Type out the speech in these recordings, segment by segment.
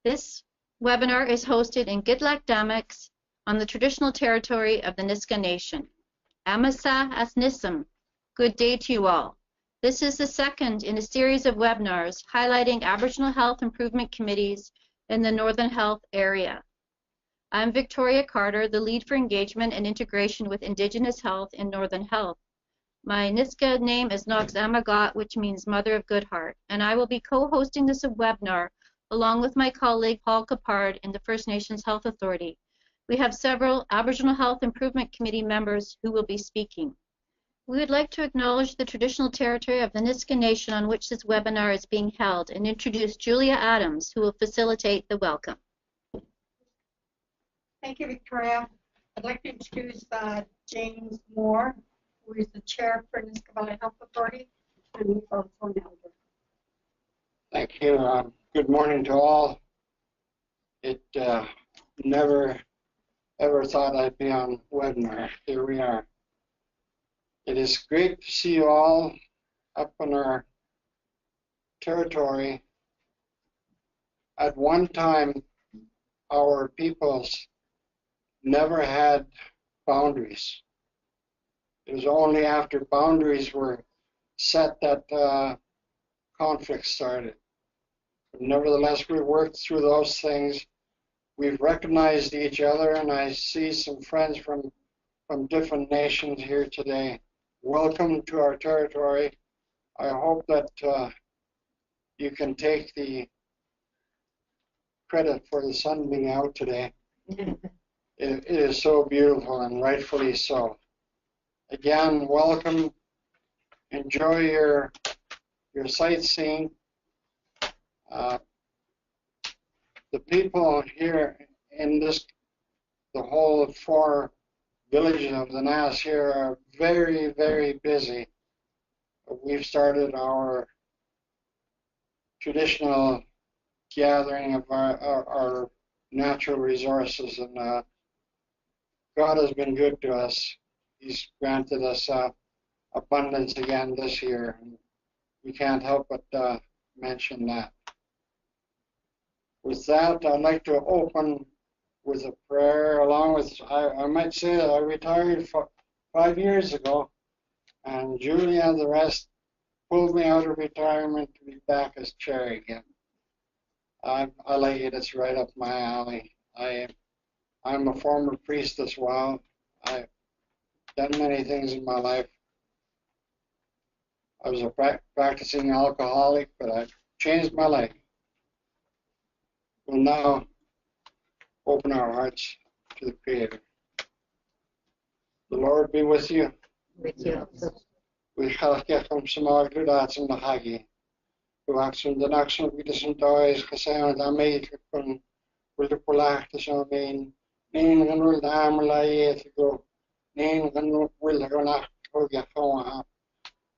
This webinar is hosted in Gitlak-Damaks on the traditional territory of the Niska Nation. Amasa as Nissim. Good day to you all. This is the second in a series of webinars highlighting Aboriginal Health Improvement Committees in the Northern Health area. I'm Victoria Carter, the lead for engagement and integration with Indigenous health in Northern Health. My Niska name is Nox Amagot, which means Mother of Good Heart, and I will be co-hosting this webinar along with my colleague Paul Capard in the First Nations Health Authority. We have several Aboriginal Health Improvement Committee members who will be speaking. We would like to acknowledge the traditional territory of the Niska Nation on which this webinar is being held and introduce Julia Adams, who will facilitate the welcome. Thank you, Victoria. I'd like to introduce James Moore, who is the chair for Niska Valley Health Authority, and he's also an elder. Thank you. Good morning to all. It never ever thought I'd be on webinar. Here we are. It is great to see you all up in our territory. At one time, our peoples never had boundaries. It was only after boundaries were set that conflict started. But nevertheless, we worked through those things. We've recognized each other, and I see some friends from different nations here today. Welcome to our territory. I hope that you can take the credit for the sun being out today. It is so beautiful, and rightfully so. Again, welcome. Enjoy your sightseeing. The people here in the whole 4 villages of the Nass here are very, very busy. We've started our traditional gathering of our natural resources, and God has been good to us. He's granted us abundance again this year, and we can't help but mention that. With that, I'd like to open with a prayer, along with, I might say that I retired 5 years ago, and Julia and the rest pulled me out of retirement to be back as chair again. I like it. It's right up my alley. I'm a former priest as well. I've done many things in my life. I was a practicing alcoholic, but I've changed my life. We'll now open our hearts to the Creator. The Lord be with you. With you. We chalach from Samal Gudats and the Hagi. Who action the action with the Santoys, Cassandra, the Maid, with the Polak, the Shamin, Nain and will the Amalay to go, Nain and will the Ronach, Hogahoa.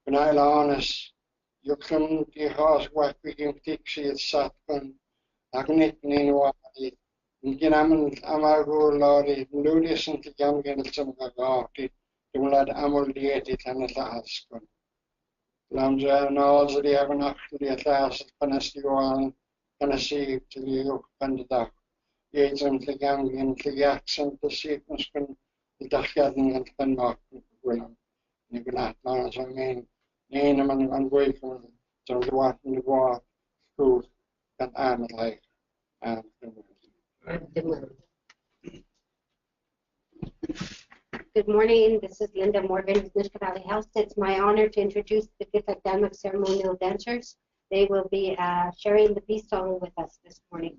When I honest, you come to your house, what we can take see it sat on. Agnet Ninwadi, Ginaman Amago Lodi, Ludius and the Gamgan Samagati, the Mulad Amul Dieti and the Laskun. Lamja and all the Avanach to the Atlas, Panastiguan, Panasi to the Yoke and the Duck. Yates and the Gamgan, the Yaks and the Sequenskin, the Dachgaden and the Penmark, William. Nicolat, Lance, I mean, Nainaman and Wakeman, so the Wat and the War, who and I'm like, and Good morning. This is Linda Morgan with Niska Valley Health. It's my honor to introduce the Gitlak-Damaks ceremonial dancers. They will be sharing the peace song with us this morning.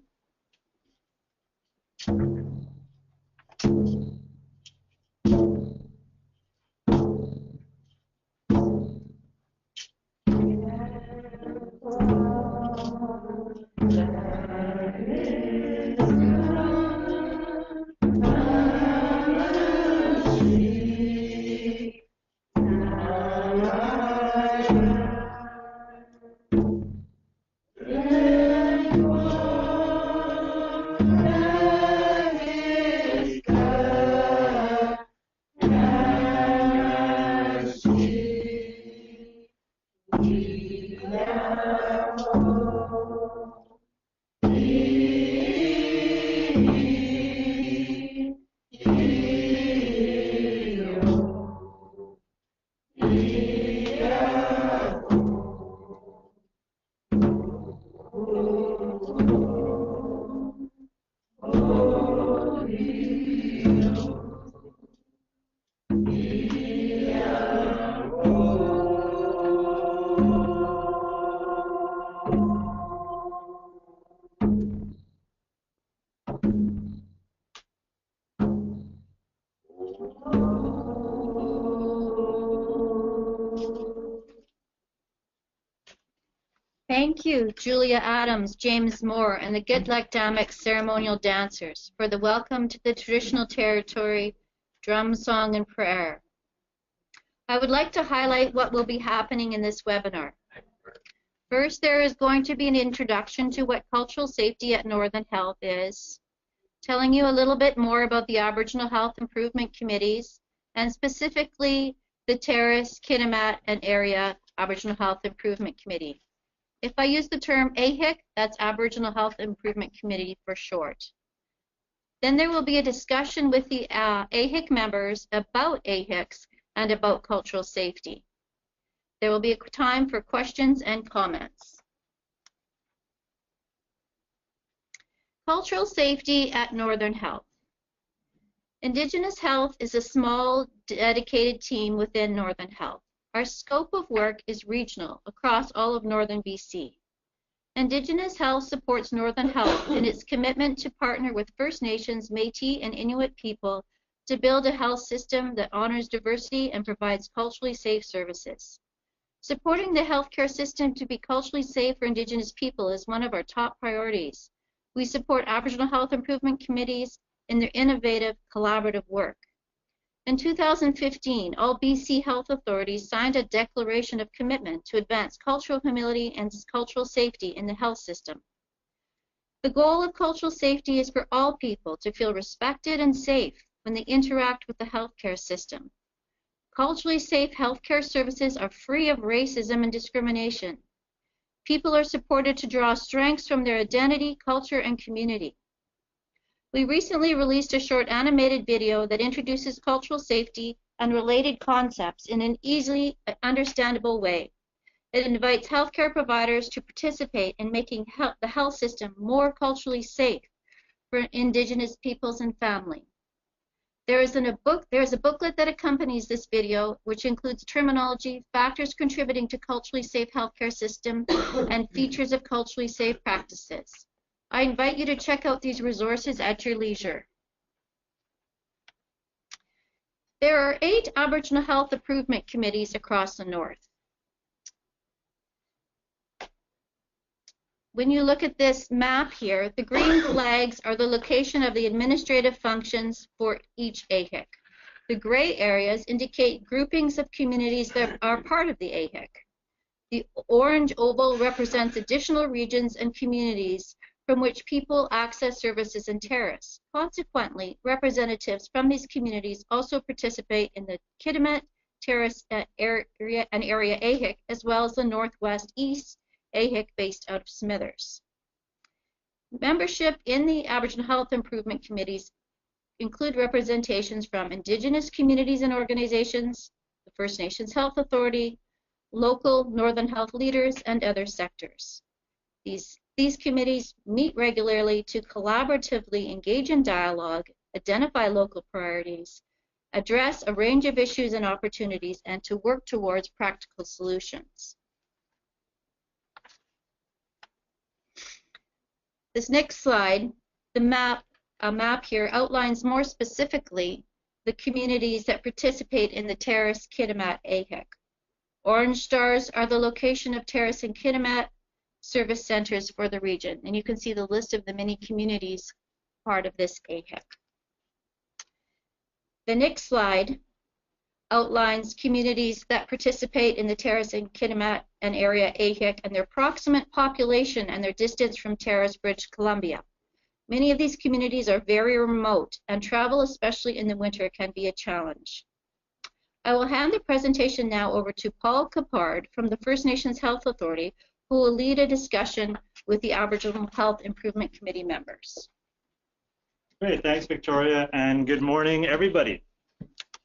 you, Julia Adams, James Moore, and the Gitlek ceremonial dancers for the welcome to the traditional territory, drum, song, and prayer. I would like to highlight what will be happening in this webinar. First, there is going to be an introduction to what cultural safety at Northern Health is, telling you a little bit more about the Aboriginal Health Improvement Committees, and specifically the Terrace, Kitimat, and Area Aboriginal Health Improvement Committee. If I use the term AHIC, that's Aboriginal Health Improvement Committee for short. Then there will be a discussion with the AHIC members about AHICs and about cultural safety. There will be a time for questions and comments. Cultural safety at Northern Health. Indigenous Health is a small, dedicated team within Northern Health. Our scope of work is regional across all of Northern BC. Indigenous Health supports Northern Health in its commitment to partner with First Nations, Métis, and Inuit people to build a health system that honors diversity and provides culturally safe services. Supporting the healthcare system to be culturally safe for Indigenous people is one of our top priorities. We support Aboriginal Health Improvement Committees in their innovative, collaborative work. In 2015, all BC health authorities signed a declaration of commitment to advance cultural humility and cultural safety in the health system. The goal of cultural safety is for all people to feel respected and safe when they interact with the healthcare system. Culturally safe healthcare services are free of racism and discrimination. People are supported to draw strengths from their identity, culture, and community. We recently released a short animated video that introduces cultural safety and related concepts in an easily understandable way. It invites healthcare providers to participate in making the health system more culturally safe for Indigenous peoples and families. There is a booklet that accompanies this video, which includes terminology, factors contributing to culturally safe healthcare system, and features of culturally safe practices. I invite you to check out these resources at your leisure. There are 8 Aboriginal Health Improvement Committees across the North. When you look at this map here, the green flags are the location of the administrative functions for each AHIC. The gray areas indicate groupings of communities that are part of the AHIC. The orange oval represents additional regions and communities from which people access services in Terrace. Consequently, representatives from these communities also participate in the Kitimat, Terrace, and Area AHIC, as well as the Northwest East AHIC based out of Smithers. Membership in the Aboriginal Health Improvement Committees include representations from Indigenous communities and organizations, the First Nations Health Authority, local Northern Health leaders, and other sectors. These committees meet regularly to collaboratively engage in dialogue, identify local priorities, address a range of issues and opportunities, and to work towards practical solutions. This next slide, a map here outlines more specifically the communities that participate in the Terrace Kitimat AHIC. Orange stars are the location of Terrace and Kitimat service centers for the region, and you can see the list of the many communities part of this AHIC. The next slide outlines communities that participate in the Terrace and Kitimat and Area AHIC and their approximate population and their distance from Terrace, British Columbia. Many of these communities are very remote, and travel, especially in the winter, can be a challenge. I will hand the presentation now over to Paul Capard from the First Nations Health Authority, who will lead a discussion with the Aboriginal Health Improvement Committee members. Great, thanks Victoria, and good morning everybody.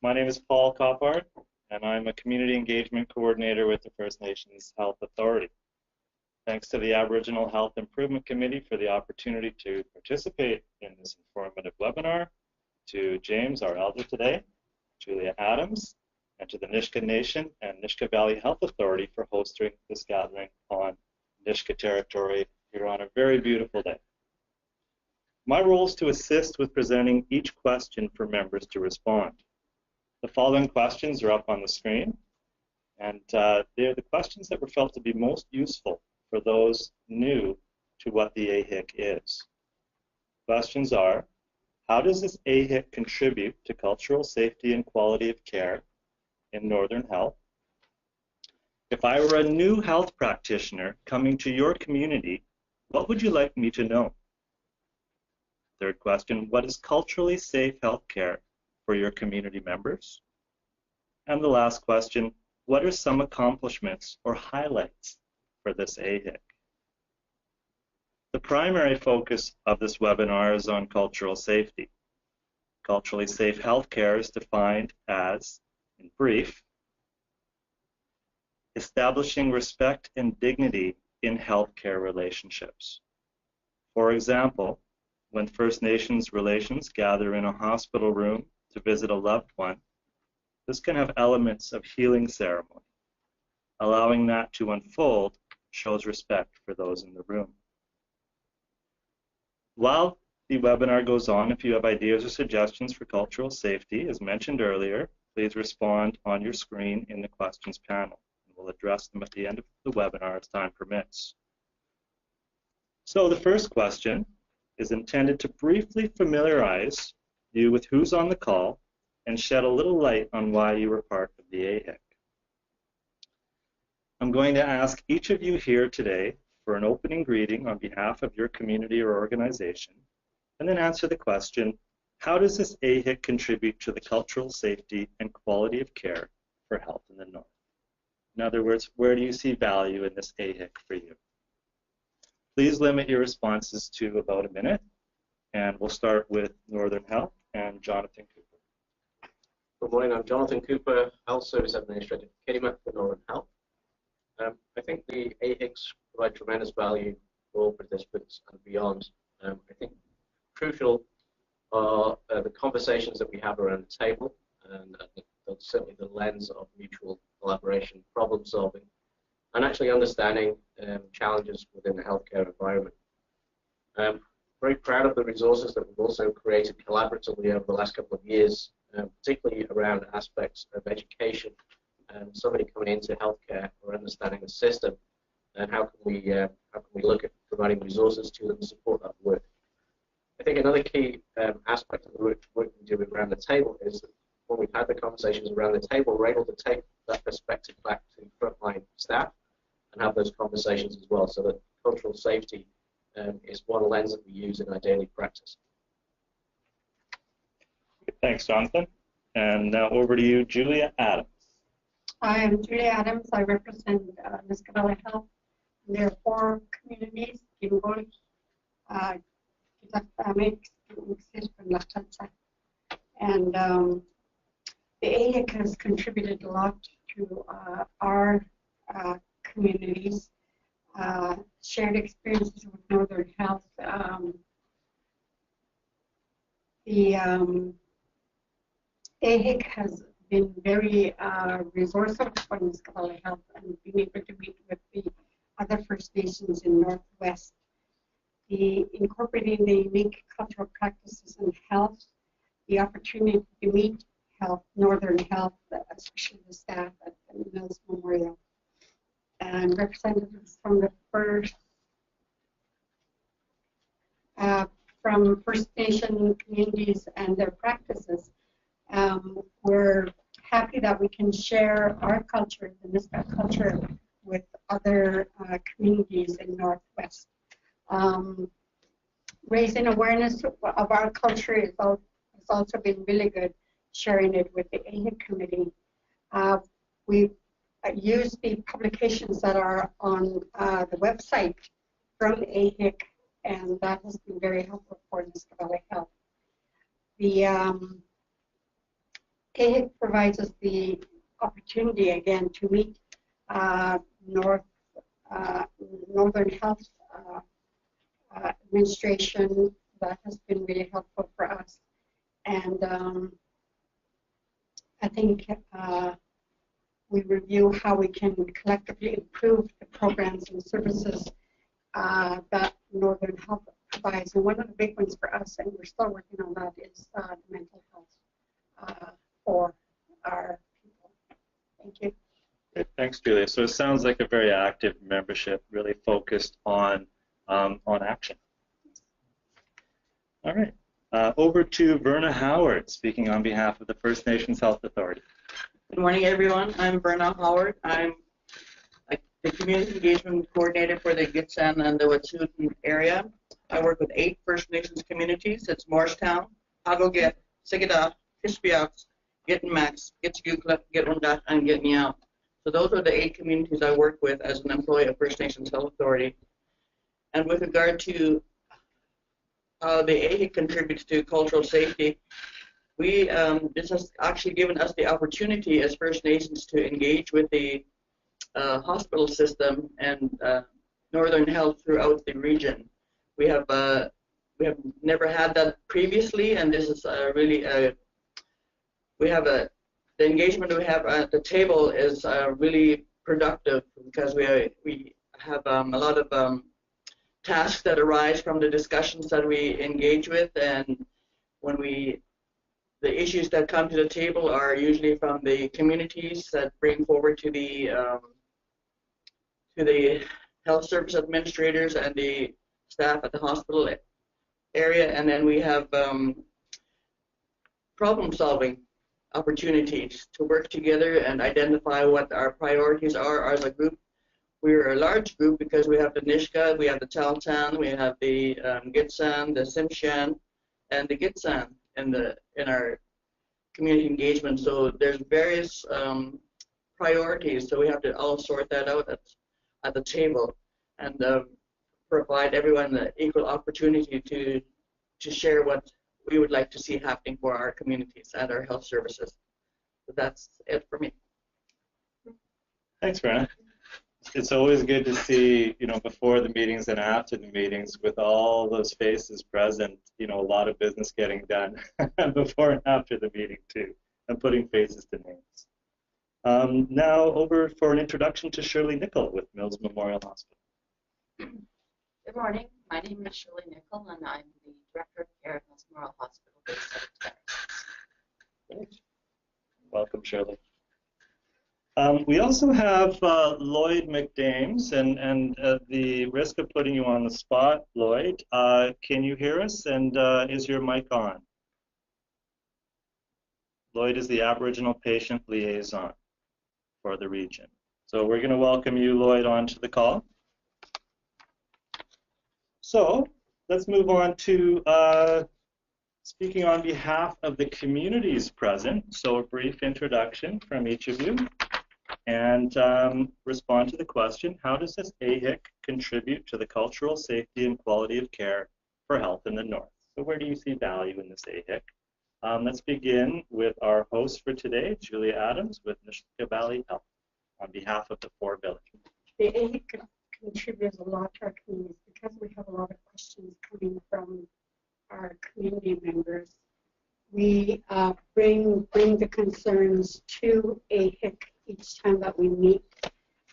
My name is Paul Capard, and I'm a Community Engagement Coordinator with the First Nations Health Authority. Thanks to the Aboriginal Health Improvement Committee for the opportunity to participate in this informative webinar, to James, our elder today, Julia Adams, and to the Nisga'a Nation and Nisga'a Valley Health Authority for hosting this gathering on Nisga'a territory here on a very beautiful day. My role is to assist with presenting each question for members to respond. The following questions are up on the screen, and they're the questions that were felt to be most useful for those new to what the AHIC is. Questions are, how does this AHIC contribute to cultural safety and quality of care in Northern Health? If I were a new health practitioner coming to your community, what would you like me to know? Third question, what is culturally safe healthcare for your community members? And the last question, what are some accomplishments or highlights for this AHIC? The primary focus of this webinar is on cultural safety. Culturally safe healthcare is defined as, in brief, establishing respect and dignity in healthcare relationships. For example, when First Nations relations gather in a hospital room to visit a loved one, this can have elements of healing ceremony. Allowing that to unfold shows respect for those in the room. While the webinar goes on, if you have ideas or suggestions for cultural safety, as mentioned earlier, please respond on your screen in the questions panel. We'll address them at the end of the webinar as time permits. So the first question is intended to briefly familiarize you with who's on the call and shed a little light on why you were part of the AHIC. I'm going to ask each of you here today for an opening greeting on behalf of your community or organization, and then answer the question, how does this AHIC contribute to the cultural safety and quality of care for health in the North? In other words, where do you see value in this AHIC for you? Please limit your responses to about a minute, and we'll start with Northern Health and Jonathan Cooper. Good morning, I'm Jonathan Cooper, Health Service Administrator for Kitimat for Northern Health. I think the AHICs provide tremendous value for all participants and beyond. I think crucial are the conversations that we have around the table, and certainly the lens of mutual collaboration, problem solving, and actually understanding challenges within the healthcare environment. I'm very proud of the resources that we've also created collaboratively over the last couple of years, particularly around aspects of education and somebody coming into healthcare or understanding the system, and how can we look at providing resources to them to support that work. I think another key aspect of the work we do around the table is that when we've had the conversations around the table, we're able to take that perspective back to frontline staff and have those conversations as well, so that cultural safety is one lens that we use in our daily practice. Thanks, Jonathan. And now over to you, Julia Adams. I am Julia Adams. I represent Nisga'a Valley Health. There are 4 communities, Kitimat, and the AHIC has contributed a lot to our communities, shared experiences with Northern Health. The AHIC has been very resourceful for Nisga'a Valley Health and being able to meet with the other First Nations in Northwest. The incorporating the unique cultural practices in health, the opportunity to meet Northern Health, especially the staff at the Mills Memorial, and representatives from the from First Nation communities and their practices. We're happy that we can share our culture, the Nisga'a culture, with other communities in Northwest. Raising awareness of our culture has also been really good, sharing it with the AHIC committee. We use the publications that are on the website from AHIC, and that has been very helpful for Nisga'a Valley Health. The AHIC provides us the opportunity again to meet Northern Health Administration. That has been really helpful for us, and I think we review how we can collectively improve the programs and services that Northern Health provides. And one of the big ones for us, and we're still working on that, is mental health for our people. Thank you. Great. Thanks, Julia. So it sounds like a very active membership, really focused on action. All right. Over to Verna Howard, speaking on behalf of the First Nations Health Authority. Good morning, everyone. I'm Verna Howard. I'm the Community Engagement Coordinator for the Gitxsan and the Wet'suwet'en area. I work with 8 First Nations communities. It's Morristown, Hagoget, Sigadat, Kispiaks, Gitmax, Gitsigukla, Gitundat, and Gitmeow. So those are the 8 communities I work with as an employee of First Nations Health Authority. And with regard to how the AHIC contributes to cultural safety, this has actually given us the opportunity as First Nations to engage with the hospital system and Northern Health throughout the region. We have never had that previously, and this is really the engagement we have at the table is really productive because we have a lot of tasks that arise from the discussions that we engage with, and when the issues that come to the table are usually from the communities that bring forward to the health service administrators and the staff at the hospital area, and then we have problem-solving opportunities to work together and identify what our priorities are as a group. We're a large group because we have the Nishka, we have the Tahltan, we have the Gitxsan, the Tsimshian, and the Gitxsan in our community engagement. So there's various priorities, so we have to all sort that out at the table and provide everyone the equal opportunity to share what we would like to see happening for our communities and our health services. So that's it for me. Thanks, Verna. It's always good to see, before the meetings and after the meetings, with all those faces present, a lot of business getting done before and after the meeting too, and putting faces to names. Now over for an introduction to Shirley Nicol with Mills Memorial Hospital. Good morning. My name is Shirley Nicol, and I'm the Director of Care at Mills Memorial Hospital based out of Terrace. Great. Welcome, Shirley. We also have Lloyd McDames, and at the risk of putting you on the spot, Lloyd, can you hear us, and is your mic on? Lloyd is the Aboriginal Patient Liaison for the region. So we're going to welcome you, Lloyd, onto the call. So let's move on to speaking on behalf of the communities present. So a brief introduction from each of you, and respond to the question, how does this AHIC contribute to the cultural safety and quality of care for health in the North? So where do you see value in this AHIC? Let's begin with our host for today, Julia Adams with Nisga'a Valley Health, on behalf of the 4 villages. The AHIC contributes a lot to our communities because we have a lot of questions coming from our community members. We bring the concerns to AHIC each time that we meet,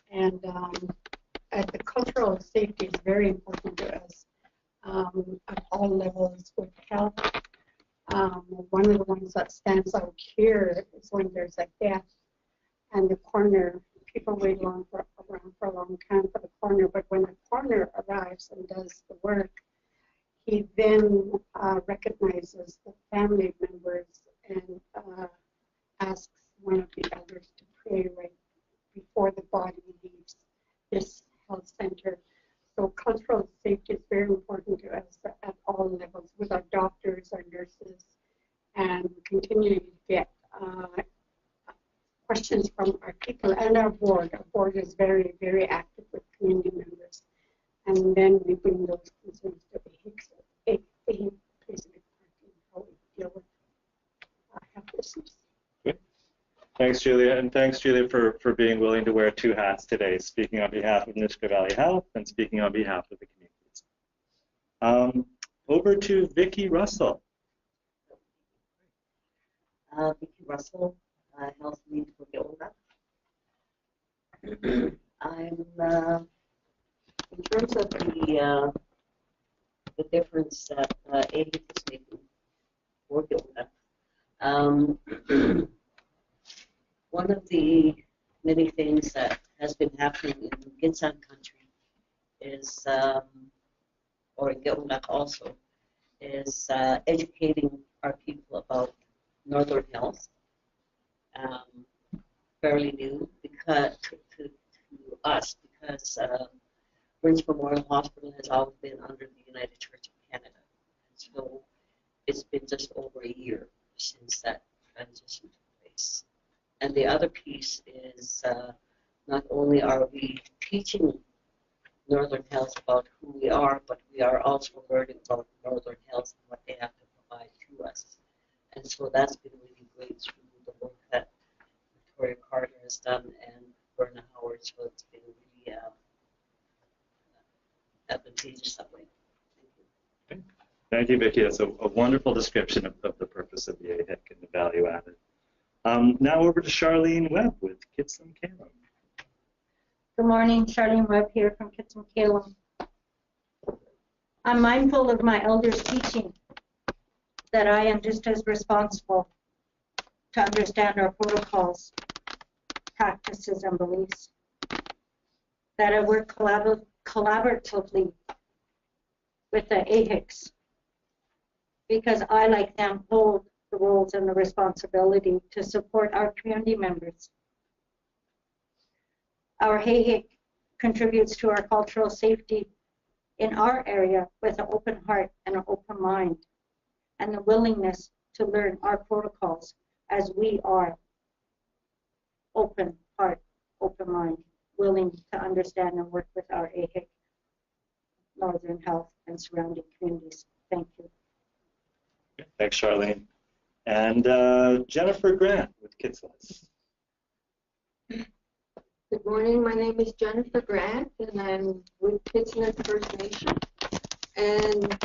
and the cultural safety is very important to us at all levels with health. One of the ones that stands out here is when there's a death and the coroner, people wait around for a long time for the coroner, but when the coroner arrives and does the work, he then recognizes the family members and asks one of the elders to pray right before the body leaves this health center. So cultural safety is very important to us at all levels with our doctors, our nurses, and continue to get questions from our people and our board. Our board is very, very active with community members. And then we bring those concerns to the AHIC. AHIC plays a big part in how we deal with health issues. Thanks, Julia, and thanks, Julia, for being willing to wear 2 hats today, speaking on behalf of Nisga'a Valley Health and speaking on behalf of the communities. Over to Vicki Russell. Vicki Russell, Health Lead for Gilda. I'm, in terms of the difference that AHIC is making for Gilda, one of the many things that has been happening in Gitsan country is, or in Gitulak also, is educating our people about Northern Health. Fairly new because to us, because Prince Memorial Hospital has always been under the United Church of Canada. And so it's been just over a year since that transition took place. And the other piece is not only are we teaching Northern Health about who we are, but we are also learning about Northern Health and what they have to provide to us. And so that's been really great through the work that Victoria Carter has done and Verna Howard, so it's been really advantageous that way. Thank you. Thank you, Vicki. That's a wonderful description of the purpose of the AHIC and the value added. Now over to Charlene Webb with Kitsim Kalem. Good morning, Charlene Webb here from Kitsim Kalem. I'm mindful of my elders' teaching that I am just as responsible to understand our protocols, practices, and beliefs, that I work collaboratively with the AHICs, because I, like them, hold the roles and the responsibility to support our community members. Our AHIC contributes to our cultural safety in our area with an open heart and an open mind, and the willingness to learn our protocols as we are open heart, open mind, willing to understand and work with our AHIC, Northern Health, and surrounding communities. Thank you. Thanks, Charlene. And Jennifer Grant with Kitsillas. Good morning. My name is Jennifer Grant, and I'm with Kitimat First Nation. And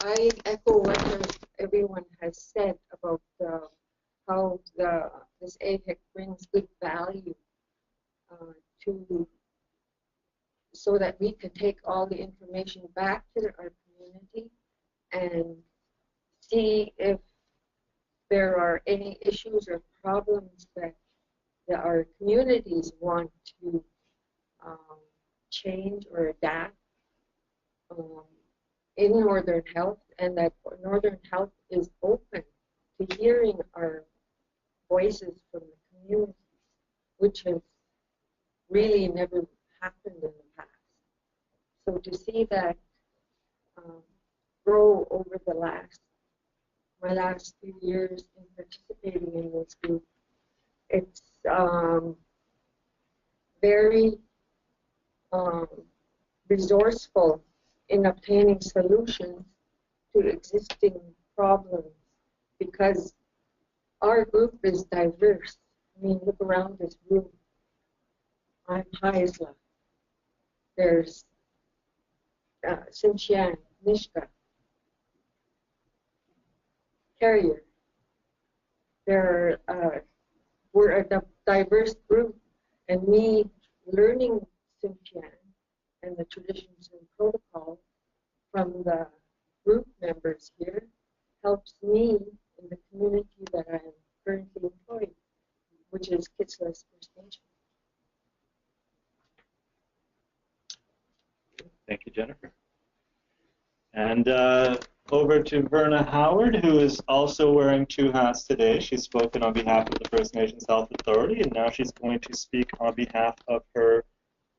I echo what everyone has said about how this AHIC brings good value to, so that we can take all the information back to our community and see if there are any issues or problems that our communities want to change or adapt in Northern Health, and that Northern Health is open to hearing our voices from the community, which has really never happened in the past. So to see that grow over my last few years in participating in this group, it's very resourceful in obtaining solutions to existing problems, because our group is diverse. I mean, look around this room. I'm Haisla. There's Sinchian, Nishka, Carrier. We're a diverse group, and me learning Sinchian and the traditions and protocol from the group members here helps me in the community that I am currently employed, which is Kitsillas First Nation. Thank you, Jennifer. And over to Verna Howard, who is also wearing two hats today. She's spoken on behalf of the First Nations Health Authority, and now she's going to speak on behalf of her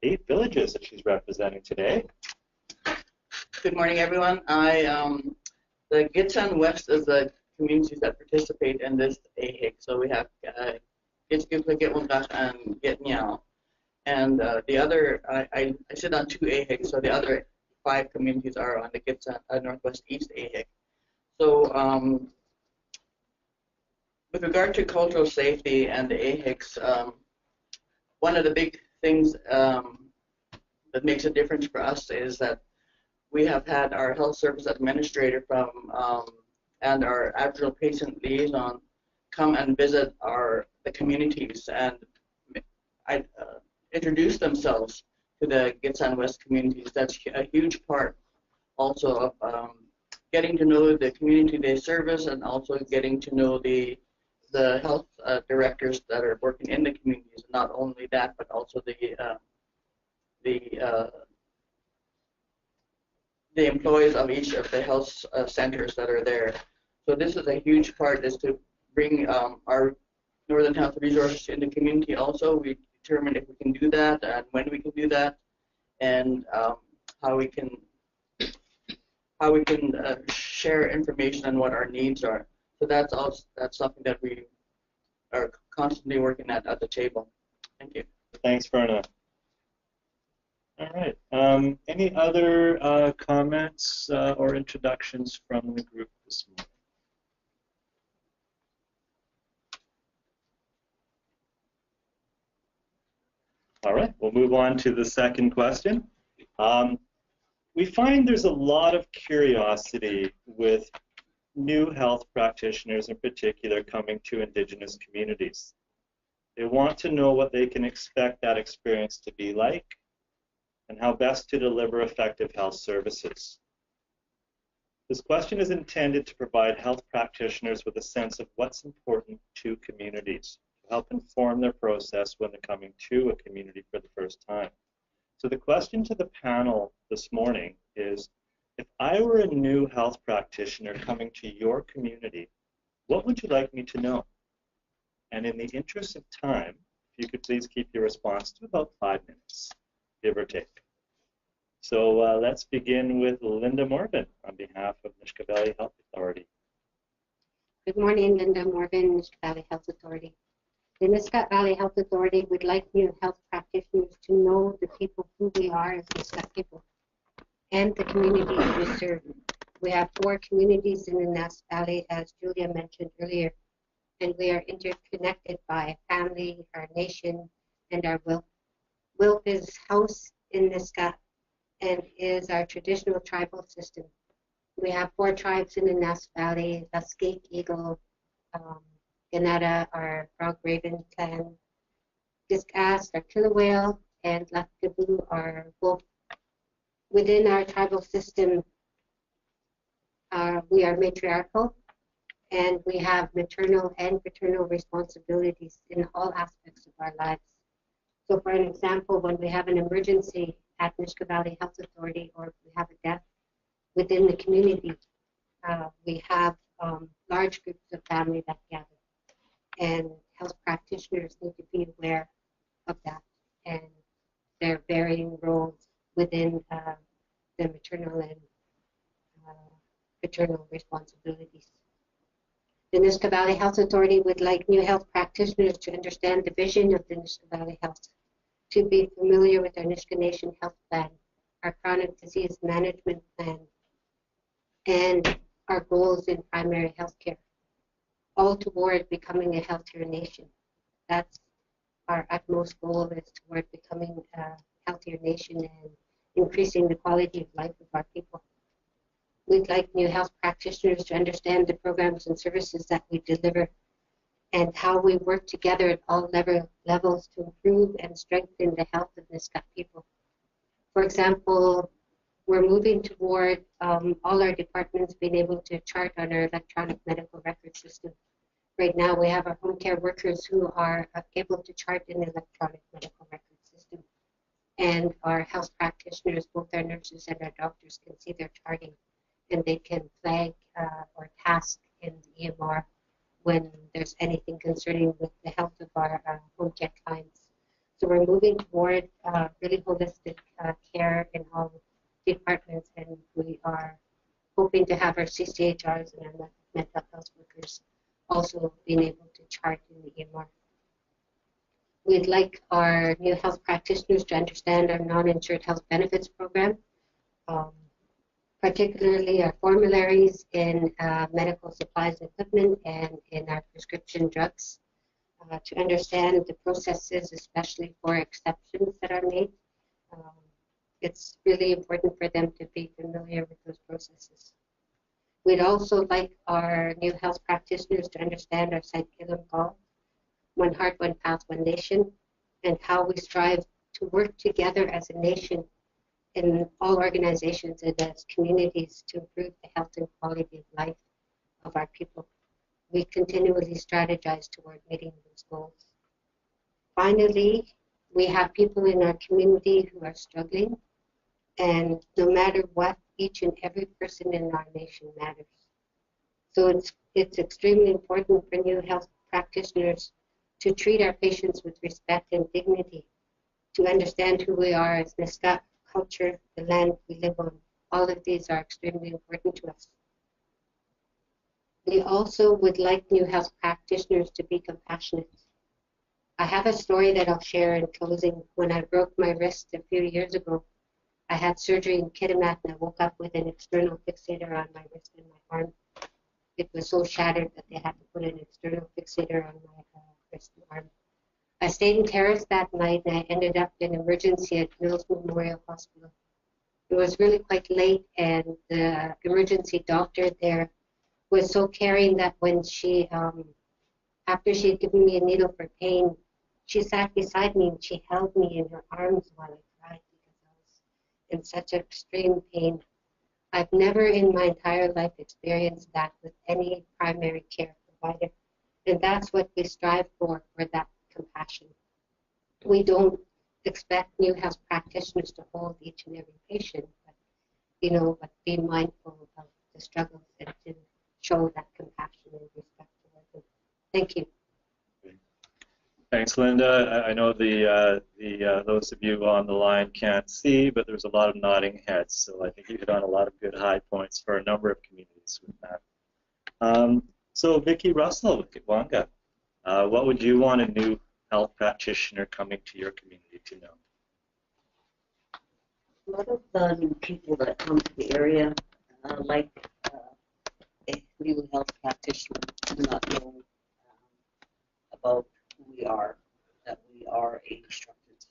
8 villages that she's representing today. Good morning, everyone. The Gitsan West is the communities that participate in this AHIC. So we have Gitskukla, Gitwunkach, and Gitnyao. And the other, I sit on 2 AHICs, so the other 5 communities are on the Gitsan Northwest East AHIC. So with regard to cultural safety and the AHICs, one of the big things that makes a difference for us is that we have had our health service administrator from and our Aboriginal patient liaison come and visit the communities and introduce themselves to the Gitsan West communities. That's a huge part also of getting to know the community they service, and also getting to know the the health directors that are working in the communities. Not only that, but also the employees of each of the health centers that are there. So this is a huge part, is to bring our Northern Health resources in the community. Also, we determine if we can do that and when we can do that, and how we can share information on what our needs are. So that's something that we are constantly working at the table. Thank you. Thanks, Verna. All right. Any other comments or introductions from the group this morning? All right, we'll move on to the second question. We find there's a lot of curiosity with new health practitioners in particular coming to Indigenous communities. They want to know what they can expect that experience to be like and how best to deliver effective health services. This question is intended to provide health practitioners with a sense of what's important to communities, to help inform their process when they're coming to a community for the first time. So the question to the panel this morning is, if I were a new health practitioner coming to your community, what would you like me to know? And in the interest of time, if you could please keep your response to about 5 minutes, give or take. So let's begin with Linda Morgan on behalf of Nisga'a Valley Health Authority. Good morning, Linda Morgan, Nisga'a Valley Health Authority. The Nisga'a Valley Health Authority would like new health practitioners to know the people who we are as Nisga'a people and the communities we serve. We have 4 communities in the Nisga'a Valley, as Julia mentioned earlier, and we are interconnected by family, our nation, and our will. Will is house in Nisga'a and is our traditional tribal system. We have 4 tribes in the Nisga'a Valley: Laskeek, Eagle, Ganada, our Frog Raven clan, Discas, our Killer Whale, and Lakaboo, our wolf. Within our tribal system, we are matriarchal, and we have maternal and paternal responsibilities in all aspects of our lives. So for an example, when we have an emergency at Nisga'a Valley Health Authority, or if we have a death within the community, we have large groups of family that gather. And health practitioners need to be aware of that and their varying roles within the maternal and paternal responsibilities. The Nisga'a Valley Health Authority would like new health practitioners to understand the vision of the Nisga'a Valley Health, to be familiar with our Nisga'a Nation Health Plan, our chronic disease management plan, and our goals in primary health care, all toward becoming a healthier nation. That's our utmost goal, is toward becoming a healthier nation and increasing the quality of life of our people. We'd like new health practitioners to understand the programs and services that we deliver and how we work together at all levels to improve and strengthen the health of Nisga'a people. For example, we're moving toward all our departments being able to chart on our electronic medical record system. Right now, we have our home care workers who are able to chart in the electronic medical record system. And our health practitioners, both our nurses and our doctors, can see their charting, and they can flag or task in the EMR when there's anything concerning with the health of our home care clients. So we're moving toward really holistic care in all departments, and we are hoping to have our CCHRs and our mental health workers also being able to chart in the EMR. We'd like our new health practitioners to understand our non-insured health benefits program, particularly our formularies in medical supplies and equipment and in our prescription drugs, to understand the processes, especially for exceptions that are made. It's really important for them to be familiar with those processes. We'd also like our new health practitioners to understand our Saint-Killam goal, one heart, one path, one nation, and how we strive to work together as a nation in all organizations and as communities to improve the health and quality of life of our people. we continually strategize toward meeting those goals. Finally, we have people in our community who are struggling, and no matter what, each and every person in our nation matters. So it's extremely important for new health practitioners to treat our patients with respect and dignity, to understand who we are as Niska, culture, the land we live on. All of these are extremely important to us. We also would like new health practitioners to be compassionate. I have a story that I'll share in closing. When I broke my wrist a few years ago, I had surgery in Kitimat and I woke up with an external fixator on my wrist and my arm. It was so shattered that they had to put an external fixator on my wrist and arm. I stayed in Terrace that night and I ended up in emergency at Mills Memorial Hospital. It was really quite late and the emergency doctor there was so caring that when she, after she had given me a needle for pain, she sat beside me and she held me in her arms while I cried because I was in such extreme pain. I've never in my entire life experienced that with any primary care provider. And that's what we strive for that compassion. We don't expect new health practitioners to hold each and every patient, but be mindful of the struggles and to show that compassion and respect towards them. Thank you. Thanks, Linda. I know those of you on the line can't see, but there's a lot of nodding heads. So I think you hit on a lot of good high points for a number of communities with that. So Vicki Russell with Kitwanga, what would you want a new health practitioner coming to your community to know? A lot of the new people that come to the area, like a new health practitioner, do not know about who we are, that we are a structured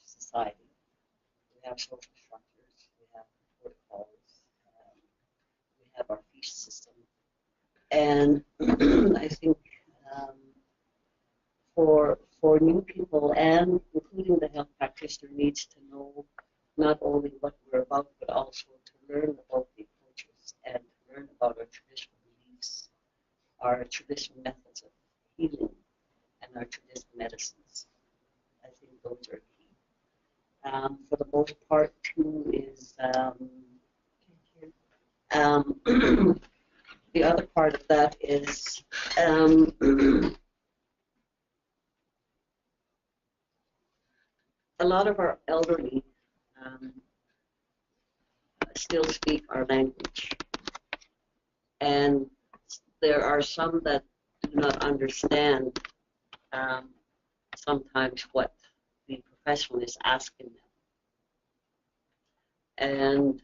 society. We have social structures, we have protocols, we have our fee system. And I think for new people, and including the health practitioner, needs to know not only what we're about, but also to learn about the approaches and to learn about our traditional beliefs, our traditional methods of healing, and our traditional medicines. I think those are key. For the most part, too, is the other part of that is a lot of our elderly still speak our language, and there are some that do not understand sometimes what the professional is asking them. And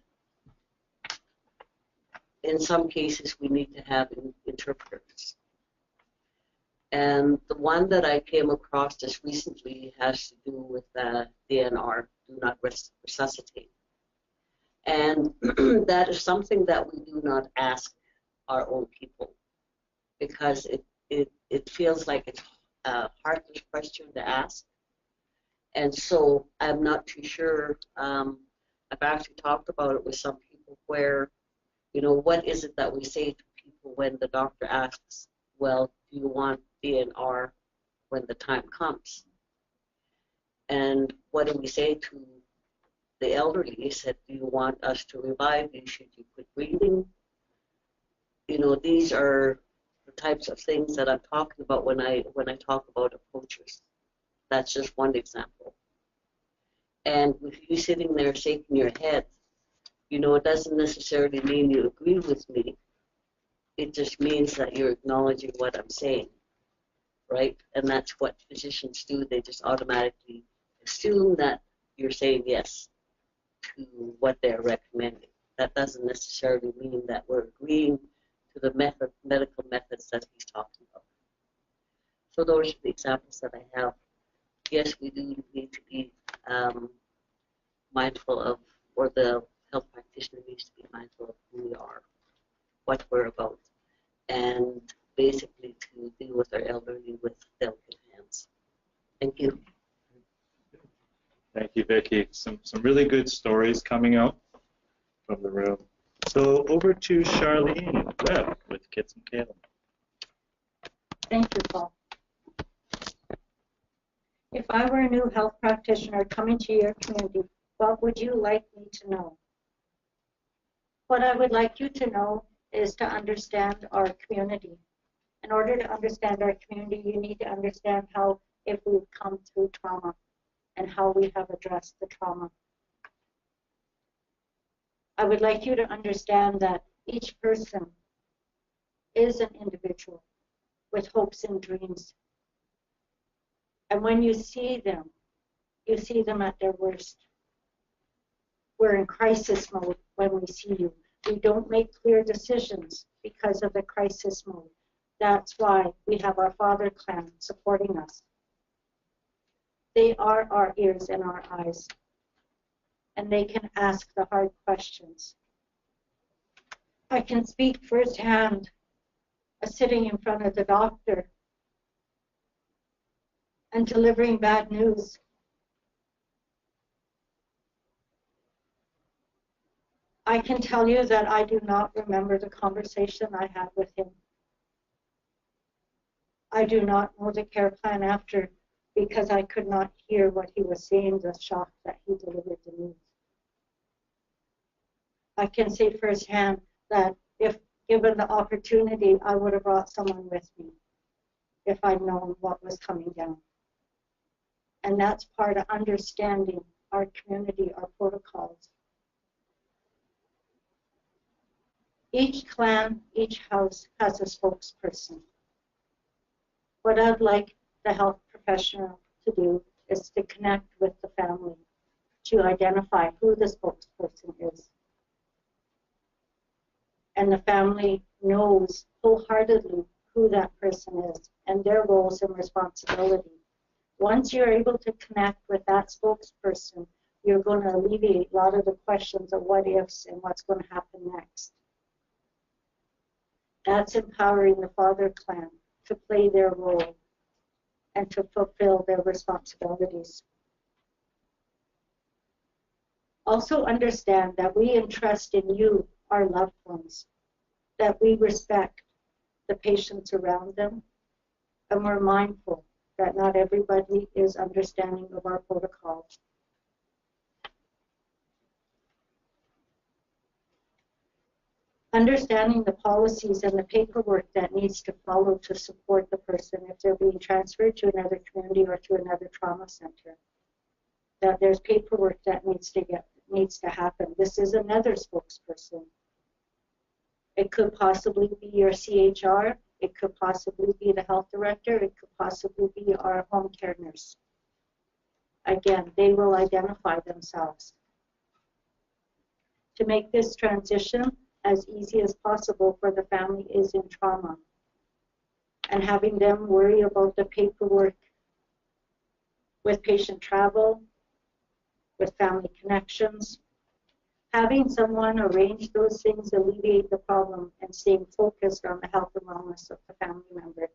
in some cases, we need to have interpreters. And the one that I came across just recently has to do with DNR, do not resuscitate. And that is something that we do not ask our own people, because it feels like it's a heartless question to ask. And so I'm not too sure. I've actually talked about it with some people where, what is it that we say to people when the doctor asks, well, do you want DNR when the time comes? And what do we say to the elderly? He said, do you want us to revive you? Should you quit breathing? These are the types of things that I'm talking about when I talk about approaches. That's just one example. And with you sitting there shaking your head, it doesn't necessarily mean you agree with me. It just means that you're acknowledging what I'm saying, right? And that's what physicians do. They just automatically assume that you're saying yes to what they're recommending. That doesn't necessarily mean that we're agreeing to the medical methods that he's talking about. So those are the examples that I have. Yes, we do need to be mindful of, or the health practitioner needs to be mindful of who we are, what we're about, and basically to deal with our elderly with delicate hands. Thank you. Thank you, Vicki. Some really good stories coming out from the room. So over to Charlene Webb with Kits and Caleb. Thank you, Paul. If I were a new health practitioner coming to your community, what would you like me to know? What I would like you to know is to understand our community. In order to understand our community, you need to understand how if we've come through trauma and how we have addressed the trauma. I would like you to understand that each person is an individual with hopes and dreams. And when you see them at their worst. We're in crisis mode when we see you. We don't make clear decisions because of the crisis mode. That's why we have our Father Clan supporting us. They are our ears and our eyes, and they can ask the hard questions. I can speak firsthand, sitting in front of the doctor and delivering bad news. I can tell you that I do not remember the conversation I had with him. I do not know the care plan after because I could not hear what he was saying, the shock that he delivered the news. I can say firsthand that if given the opportunity, I would have brought someone with me if I'd known what was coming down. And that's part of understanding our community, our protocols. Each clan, each house has a spokesperson. What I'd like the health professional to do is to connect with the family to identify who the spokesperson is. And the family knows wholeheartedly who that person is and their roles and responsibility. Once you're able to connect with that spokesperson, you're going to alleviate a lot of the questions of what ifs and what's going to happen next. That's empowering the Father Clan to play their role and to fulfill their responsibilities. Also understand that we entrust in you, our loved ones, that we respect the patients around them, and we're mindful that not everybody is understanding of our protocols. Understanding the policies and the paperwork that needs to follow to support the person if they're being transferred to another community or to another trauma center. That there's paperwork that needs to happen. This is another spokesperson. It could possibly be your CHR. It could possibly be the health director. It could possibly be our home care nurse. Again, they will identify themselves. To make this transition as easy as possible for the family is in trauma. And having them worry about the paperwork with patient travel, with family connections, having someone arrange those things, alleviate the problem, and staying focused on the health and wellness of the family member.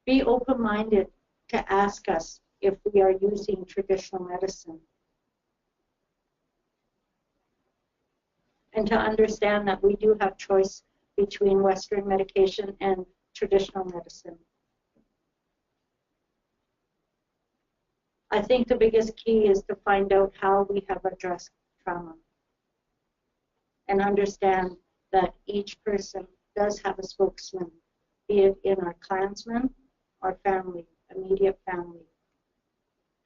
Be open-minded to ask us if we are using traditional medicine. And to understand that we do have choice between Western medication and traditional medicine. I think the biggest key is to find out how we have addressed trauma and understand that each person does have a spokesman, be it in our clansmen, our family, immediate family.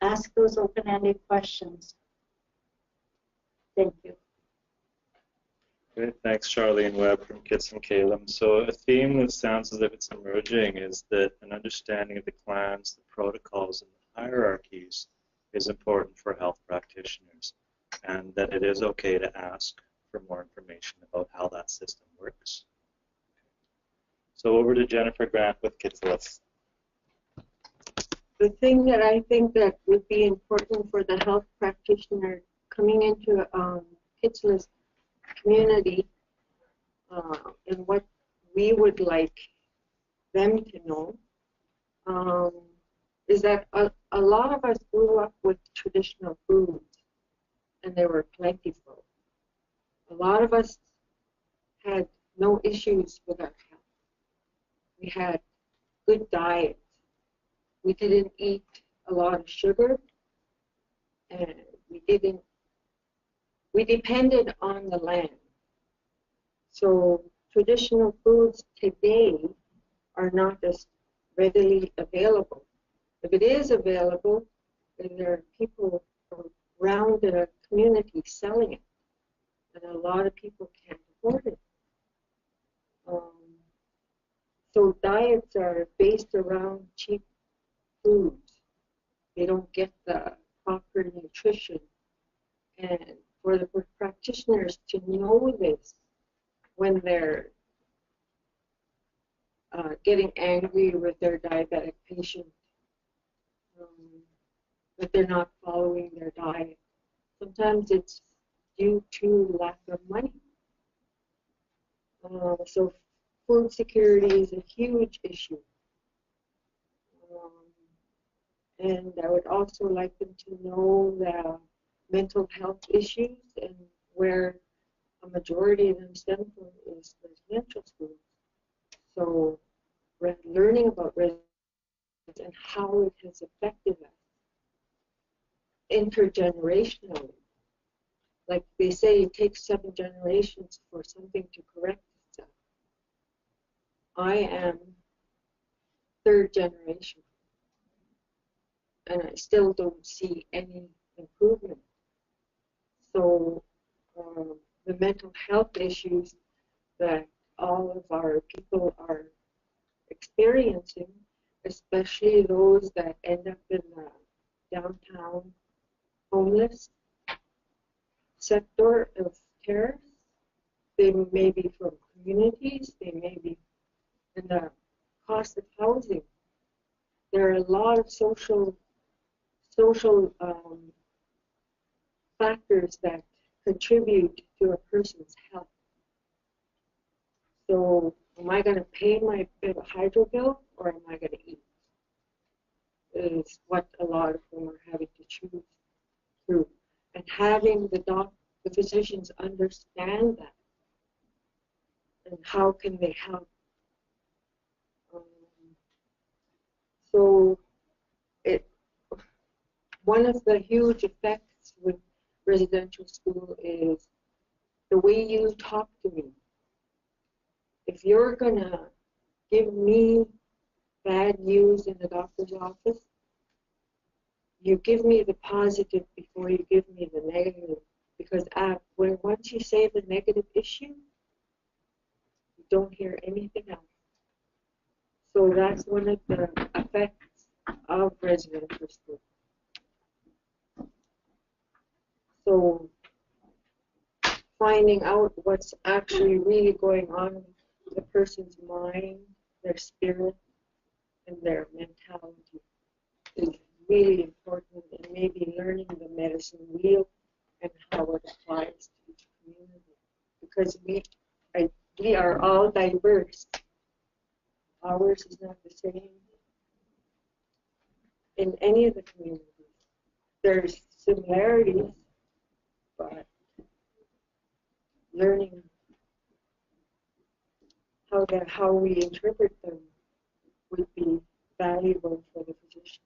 Ask those open-ended questions. Thank you. Great, thanks Charlene Webb from Kits and Calum. So a theme that sounds as if it's emerging is that an understanding of the clans, the protocols, and the hierarchies is important for health practitioners, and that it is okay to ask for more information about how that system works. So over to Jennifer Grant with Kitimat. The thing that I think that would be important for the health practitioner coming into Kitimat's community, and what we would like them to know, is that a lot of us grew up with traditional foods, and they were plentiful. A lot of us had no issues with our health. We had good diet. We didn't eat a lot of sugar, and we depended on the land. So traditional foods today are not as readily available. If it is available, then there are people around the community selling it, and a lot of people can't afford it. So diets are based around cheap foods. They don't get the proper nutrition. And for the practitioners to know this when they're getting angry with their diabetic patient, that they're not following their diet. Sometimes it's due to lack of money. So food security is a huge issue. And I would also like them to know the mental health issues and where a majority of them stem from is residential schools. So learning about residential and how it has affected us intergenerationally. Like they say, it takes 7 generations for something to correct itself. I am 3rd generation, and I still don't see any improvement. So the mental health issues that all of our people are experiencing, especially those that end up in the downtown homeless sector of Terrace, they may be from communities, they may be in the cost of housing. There are a lot of social factors that contribute to a person's health. So am I going to pay my hydro bill, or am I going to eat? Is what a lot of them are having to choose through. And having the physicians understand that, and how can they help. So one of the huge effects with residential school is the way you talk to me. If you're going to give me bad news in the doctor's office, you give me the positive before you give me the negative. Because once you say the negative issue, you don't hear anything else. So that's one of the effects of residential school. So finding out what's actually really going on in the person's mind, their spirit, and their mentality is really important, and maybe learning the medicine wheel and how it applies to each community. Because we are all diverse. Ours is not the same in any of the communities. There's similarities, but learning how we interpret them would be valuable for the physician.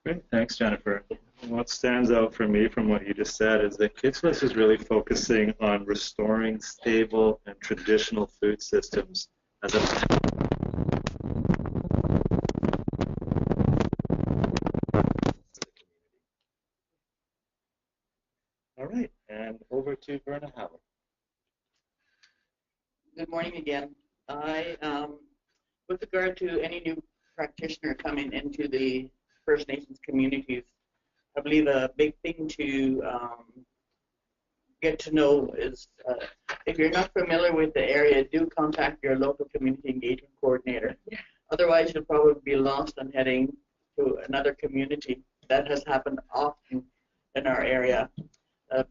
Great, thanks, Jennifer. What stands out for me from what you just said is that Kitimat is really focusing on restoring stable and traditional food systems as a All right, and over to Verna Howard. Good morning again. With regard to any new practitioner coming into the First Nations communities, I believe a big thing to get to know is if you're not familiar with the area, do contact your local community engagement coordinator. Otherwise, you'll probably be lost and heading to another community. That has happened often in our area.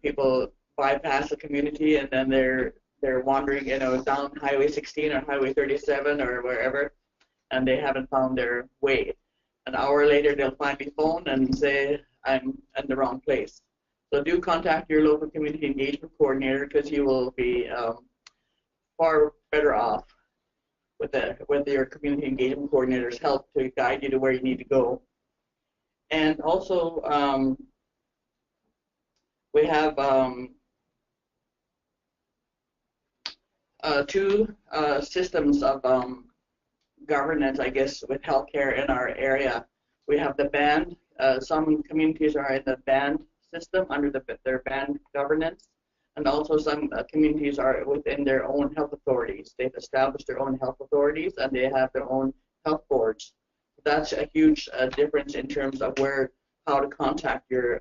People bypass the community and then they're wandering, down Highway 16 or Highway 37 or wherever, and they haven't found their way. An hour later, they'll finally phone and say, I'm in the wrong place. So do contact your local community engagement coordinator because you will be far better off with your community engagement coordinator's help to guide you to where you need to go. And also, we have two systems of governance, I guess, with healthcare in our area. We have the band. Some communities are in the band system under their band governance, and also some communities are within their own health authorities. They've established their own health authorities, and they have their own health boards. That's a huge difference in terms of how to contact your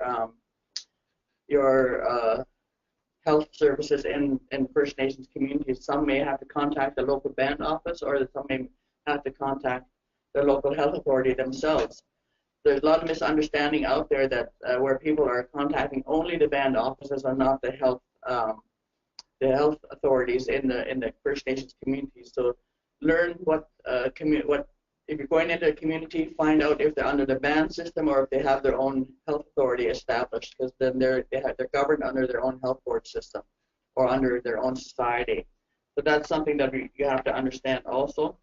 health services in First Nations communities. Some may have to contact the local band office, or some may have to contact the local health authority themselves. There's a lot of misunderstanding out there that where people are contacting only the band offices and not the health authorities in the First Nations communities. So learn what if you're going into a community, find out if they're under the band system or if they have their own health authority established, because then they're governed under their own health board system or under their own society. So that's something that you have to understand also.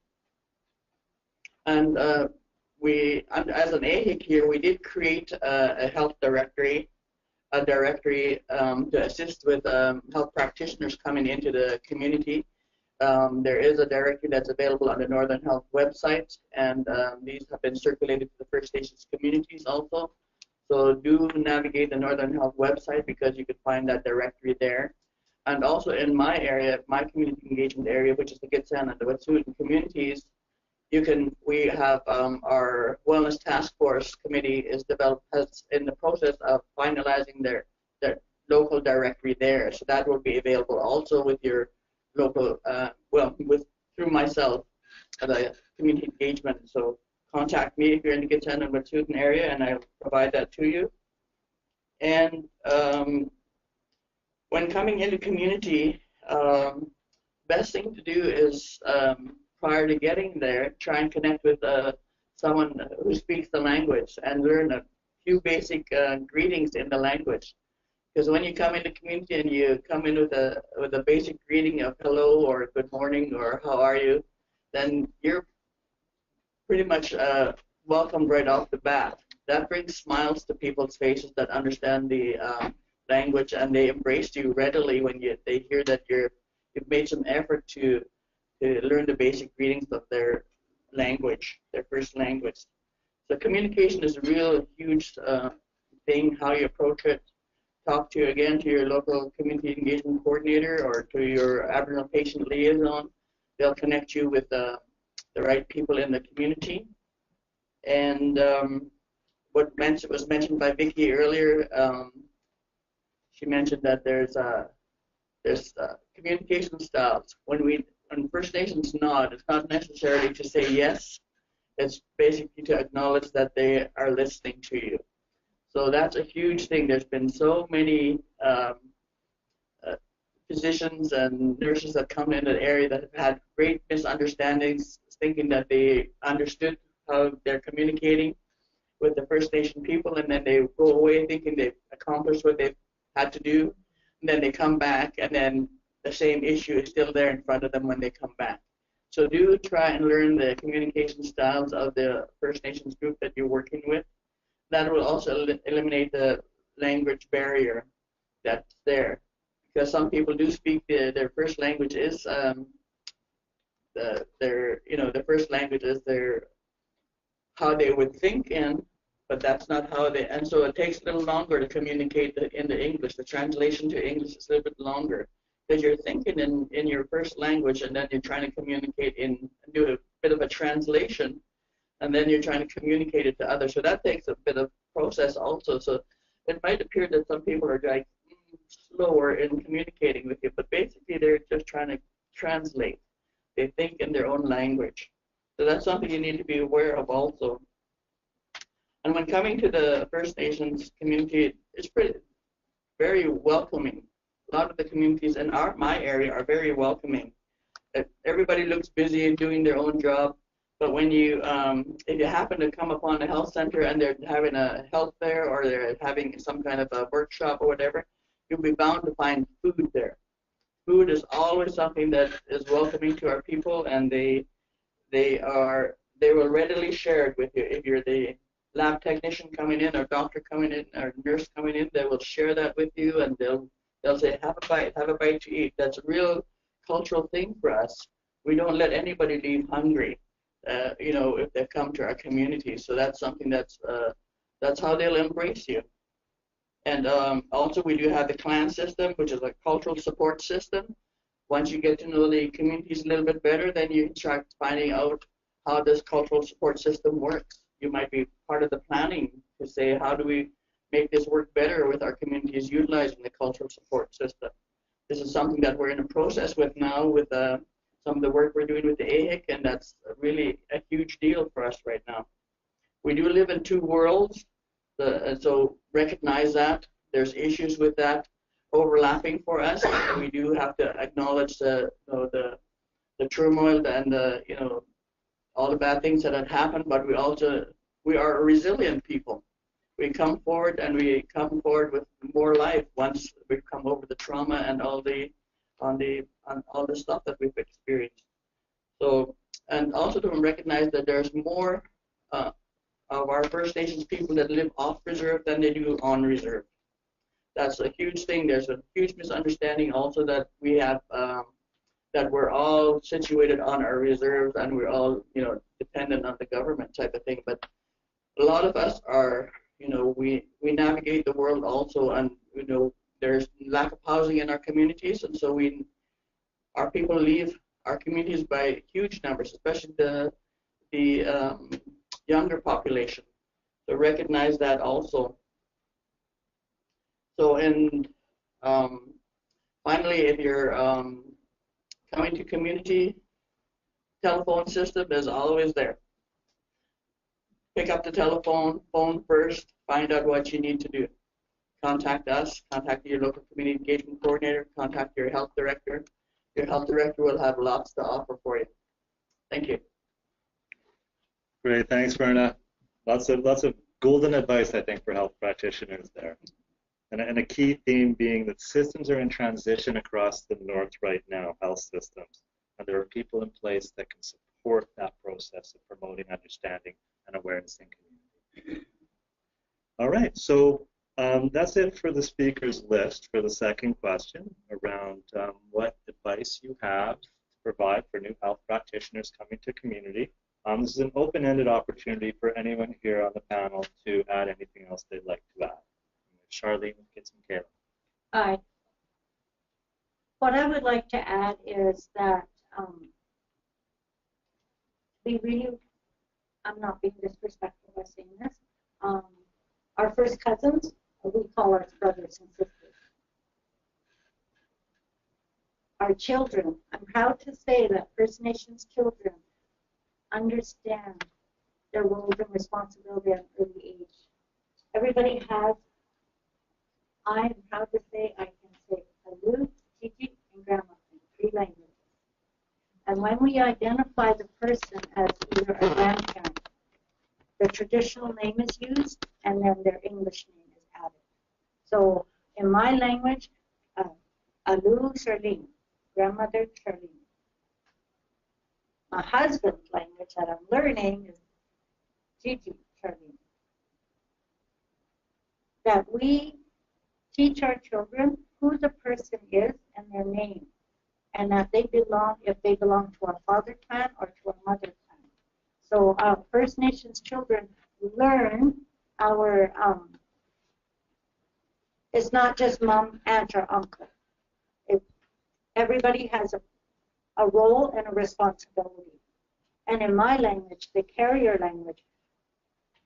And as an AHIC here, we did create a health directory, to assist with health practitioners coming into the community. There is a directory that's available on the Northern Health website, and these have been circulated to the First Nations communities also. So do navigate the Northern Health website because you can find that directory there. And also in my area, my community engagement area, which is the Gitxsan and the Wet'suwet'en communities, we have our Wellness Task Force Committee is in the process of finalizing their local directory there. So that will be available also with your local, through myself, the community engagement. So contact me if you're in the Gitxsan and Wet'suwet'en area, and I'll provide that to you. And when coming into community, best thing to do is prior to getting there, try and connect with someone who speaks the language and learn a few basic greetings in the language. Because when you come into community and you come in with a basic greeting of hello or good morning or how are you, then you're pretty much welcomed right off the bat. That brings smiles to people's faces that understand the language, and they embrace you readily when they hear that you've made some effort to learn the basic greetings of their language, their first language. So communication is a real huge thing, how you approach it. Talk to your local community engagement coordinator or to your Aboriginal patient liaison. They'll connect you with the right people in the community. And what was mentioned by Vicki earlier, she mentioned that there's communication styles. When First Nations nod, it's not necessarily to say yes. It's basically to acknowledge that they are listening to you. So that's a huge thing. There's been so many physicians and nurses that come in the area that have had great misunderstandings, thinking that they understood how they're communicating with the First Nation people, and then they go away thinking they've accomplished what they've had to do, and then they come back, and then the same issue is still there in front of them when they come back. So do try and learn the communication styles of the First Nations group that you're working with. That will also eliminate the language barrier that's there, because some people do speak their first language is the first language is how they would think in, but that's not how they, and so it takes a little longer to communicate in the English. The translation to English is a little bit longer because you're thinking in your first language, and then you're trying to communicate do a bit of a translation, and then you're trying to communicate it to others. So that takes a bit of process also. So it might appear that some people are like slower in communicating with you, but basically they're just trying to translate. They think in their own language. So that's something you need to be aware of also. And when coming to the First Nations community, it's very welcoming. A lot of the communities in my area are very welcoming. Everybody looks busy and doing their own job, But when you, if you happen to come upon a health center and they're having a health fair or they're having some kind of a workshop or whatever, you'll be bound to find food there. Food is always something that is welcoming to our people, and they will readily share it with you. If you're the lab technician coming in, or doctor coming in, or nurse coming in, they will share that with you, and they'll say, have a bite to eat. That's a real cultural thing for us. We don't let anybody leave hungry, if they come to our community. So that's something that's how they'll embrace you. And also we do have the clan system, which is a cultural support system. Once you get to know the communities a little bit better, then you start finding out how this cultural support system works. You might be part of the planning to say, how do we make this work better with our communities utilizing the cultural support system? This is something that we're in a process with now with some of the work we're doing with the AHIC, and that's really a huge deal for us right now. We do live in two worlds, so recognize that. There's issues with that overlapping for us. We do have to acknowledge the turmoil and all the bad things that had happened, but we are a resilient people. We come forward, and we come forward with more life once we've come over the trauma and all the stuff that we've experienced. So, and also to recognize that there's more of our First Nations people that live off reserve than they do on reserve. That's a huge thing. There's a huge misunderstanding also that we have that we're all situated on our reserves and we're all dependent on the government type of thing. But a lot of us are we navigate the world also, and there's lack of housing in our communities, and so our people leave our communities by huge numbers, especially the younger population. So recognize that also. So, and finally, if you're coming to community, telephone system is always there. Pick up the telephone, phone first, find out what you need to do. Contact us, contact your local community engagement coordinator, contact your health director. Your health director will have lots to offer for you. Thank you. Great, thanks, Verna. Lots of golden advice, I think, for health practitioners there. And a key theme being that systems are in transition across the North right now, health systems. And there are people in place that can support that process of promoting understanding and awareness in community. All right, so that's it for the speakers list for the second question around what advice you have to provide for new health practitioners coming to community. This is an open-ended opportunity for anyone here on the panel to add anything else they'd like to add. Charlene, get some Kayla. Hi. What I would like to add is that we really, I'm not being disrespectful by saying this, our first cousins, we call our brothers and sisters. Our children, I'm proud to say that First Nations children understand their roles and responsibility at an early age. Everybody has, I'm proud to say, I can say Alu, Tiki, and Grandma in 3 languages. And when we identify the person as either a grandparent, the traditional name is used, and then their English name is added. So in my language, Alu Charlene, grandmother Charlene. My husband's language that I'm learning is Gigi Charlene. That we teach our children who the person is and their name, and that they belong, if they belong to our father clan or to our mother clan. So our First Nations children learn our, it's not just mom, aunt, or uncle. Everybody has a role and a responsibility. And in my language, the carrier language,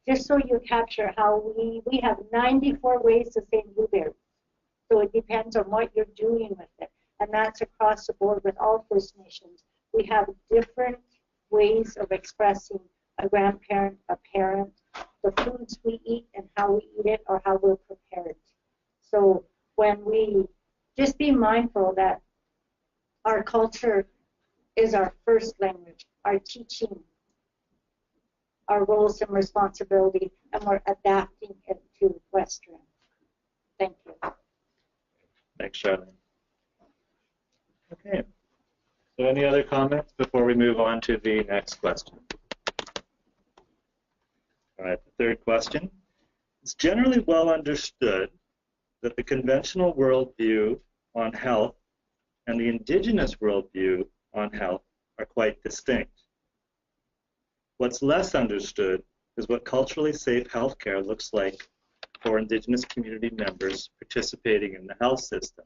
just so you capture how we have 94 ways to say blueberry. So it depends on what you're doing with it. And that's across the board with all First Nations. We have different ways of expressing a grandparent, a parent, the foods we eat and how we eat it or how we're prepared. So when we just be mindful that our culture is our first language, our teaching our roles and responsibility, and we're adapting it to Western. Thank you. Thanks, Charlene. Okay. So any other comments before we move on to the next question? All right, the third question. It's generally well understood that the conventional worldview on health and the indigenous worldview on health are quite distinct. What's less understood is what culturally safe healthcare looks like for indigenous community members participating in the health system.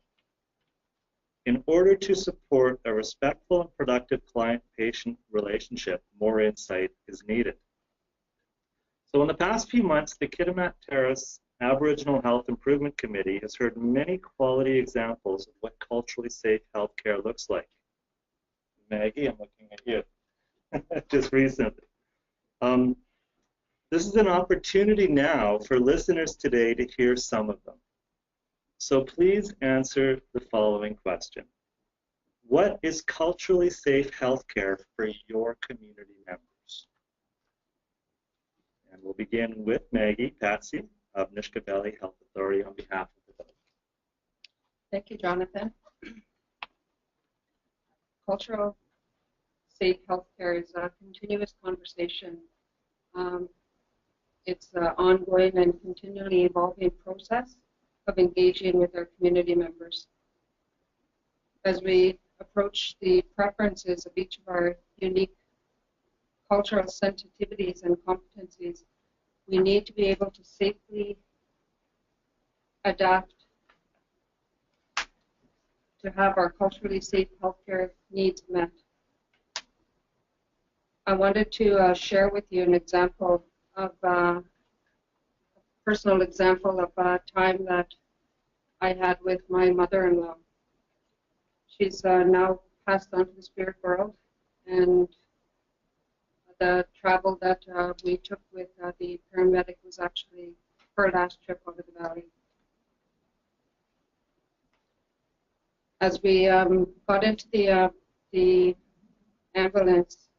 In order to support a respectful and productive client-patient relationship, more insight is needed. So in the past few months, the Kitimat Terrace Aboriginal Health Improvement Committee has heard many quality examples of what culturally safe healthcare looks like. Maggie, I'm looking at you. Just recently. This is an opportunity now for listeners today to hear some of them. So please answer the following question. What is culturally safe healthcare for your community members? And we'll begin with Maggie Patsy of Nisga'a Valley Health Authority on behalf of the village. Thank you, Jonathan. Cultural safe healthcare is a continuous conversation. It's an ongoing and continually evolving process of engaging with our community members. As we approach the preferences of each of our unique cultural sensitivities and competencies, we need to be able to safely adapt to have our culturally safe healthcare needs met. I wanted to share with you an example of a personal example of a time that I had with my mother-in-law. She's now passed on to the spirit world, and the travel that we took with the paramedic was actually her last trip out of the valley. As we got into the ambulance,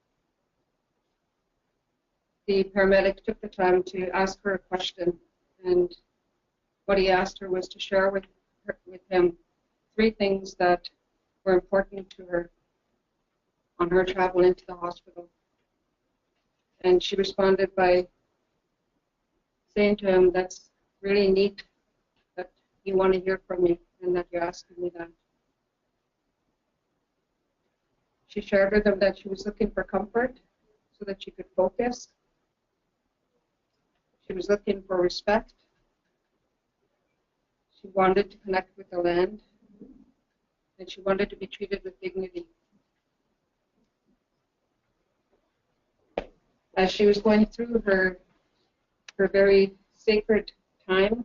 the paramedic took the time to ask her a question, and what he asked her was to share with him 3 things that were important to her on her travel into the hospital. And she responded by saying to him, "That's really neat that you want to hear from me and that you're asking me that." She shared with him that she was looking for comfort so that she could focus. She was looking for respect. She wanted to connect with the land, and she wanted to be treated with dignity. As she was going through her very sacred time,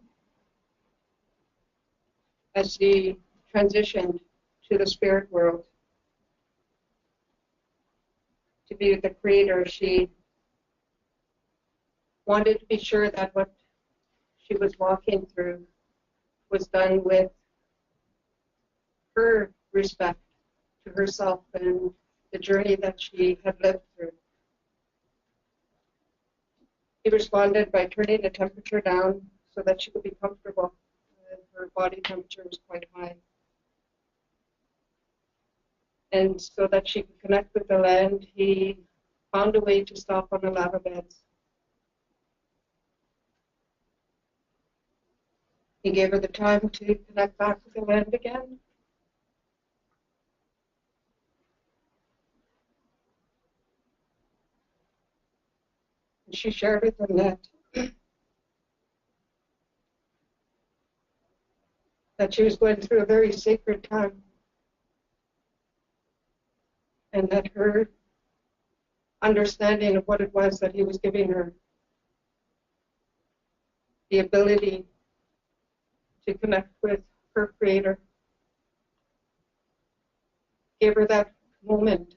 as she transitioned to the spirit world, to be with the Creator, she wanted to be sure that what she was walking through was done with her respect to herself and the journey that she had lived through. He responded by turning the temperature down so that she could be comfortable. Her body temperature was quite high. And so that she could connect with the land, he found a way to stop on the lava beds. He gave her the time to connect back with the land again. And she shared with him that she was going through a very sacred time, and that her understanding of what it was that he was giving her, the ability to connect with her Creator, gave her that moment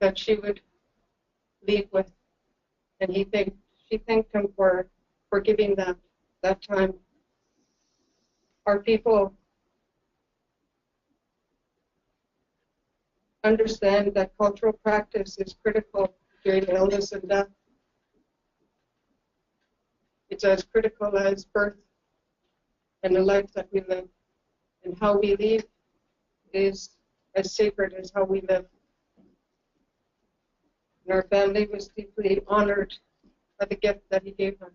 that she would leave with. And she thanked him for giving that time. Our people understand that cultural practice is critical during illness and death. It's as critical as birth and the life that we live. And how we leave is as sacred as how we live. And our family was deeply honored by the gift that he gave her.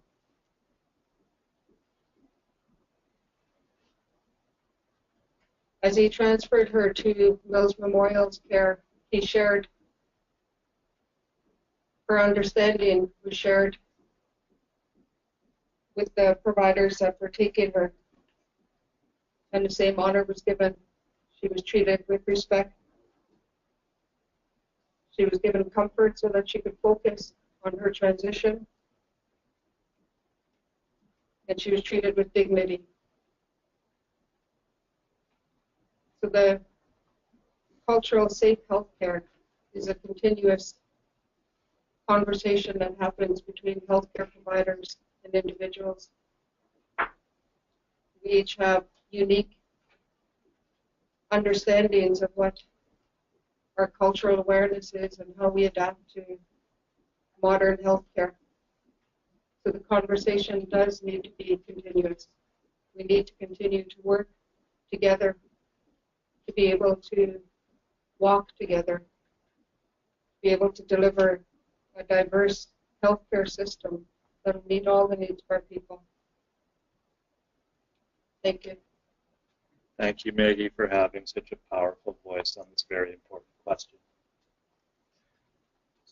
As he transferred her to Mills Memorial's care, he shared her understanding, was shared with the providers that were taking her. And the same honor was given. She was treated with respect. She was given comfort so that she could focus on her transition. And she was treated with dignity. So the cultural safe healthcare is a continuous conversation that happens between healthcare providers and individuals. We each have unique understandings of what our cultural awareness is and how we adapt to modern healthcare. So the conversation does need to be continuous. We need to continue to work together to be able to walk together, be able to deliver a diverse healthcare system that will meet all the needs of our people. Thank you. Thank you, Maggie, for having such a powerful voice on this very important question.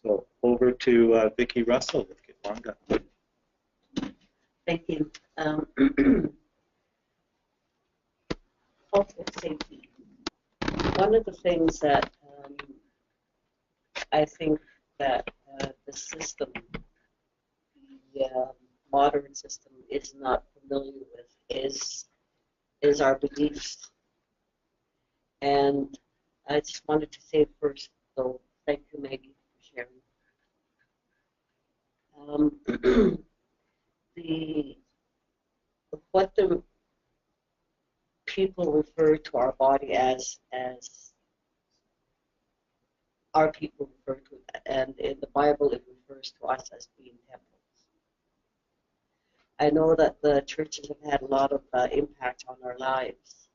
So over to Vicki Russell with Kitwanga. Thank you. Health and safety. One of the things that I think that the system, the modern system, is not familiar with is our beliefs. And I just wanted to say first, so thank you, Maggie, for sharing. What the people refer to our body as our people refer to it, and in the Bible it refers to us as being temples. I know that the churches have had a lot of impact on our lives,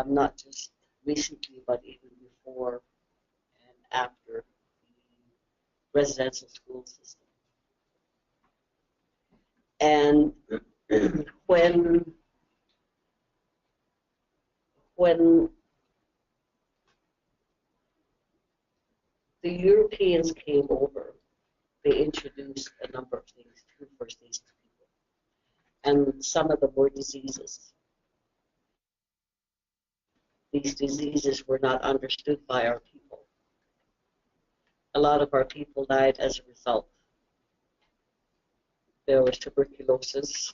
not just recently, but even before and after the residential school system. And when the Europeans came over, they introduced a number of things to First Nations people. And some of them were diseases. These diseases were not understood by our people. A lot of our people died as a result. There was tuberculosis,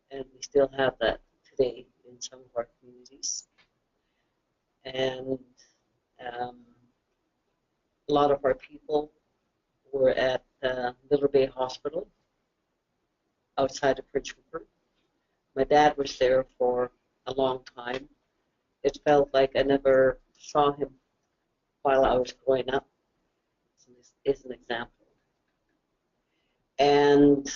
and we still have that today in some of our communities. And a lot of our people were at Little Bay Hospital outside of Prince Rupert. My dad was there for a long time. It felt like I never saw him while I was growing up. So this is an example. And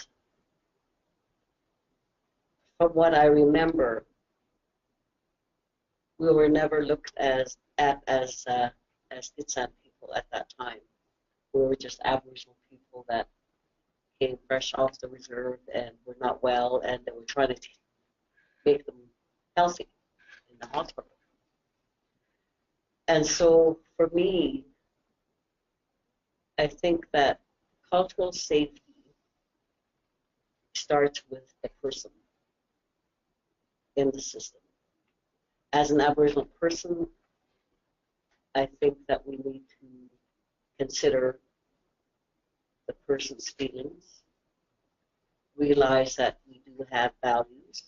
from what I remember, we were never looked at as Kitimat people at that time. We were just Aboriginal people that came fresh off the reserve and were not well, and they were trying to make them healthy in the hospital. And so for me, I think that cultural safety starts with the person in the system. As an Aboriginal person, I think that we need to consider the person's feelings, realize that we do have values,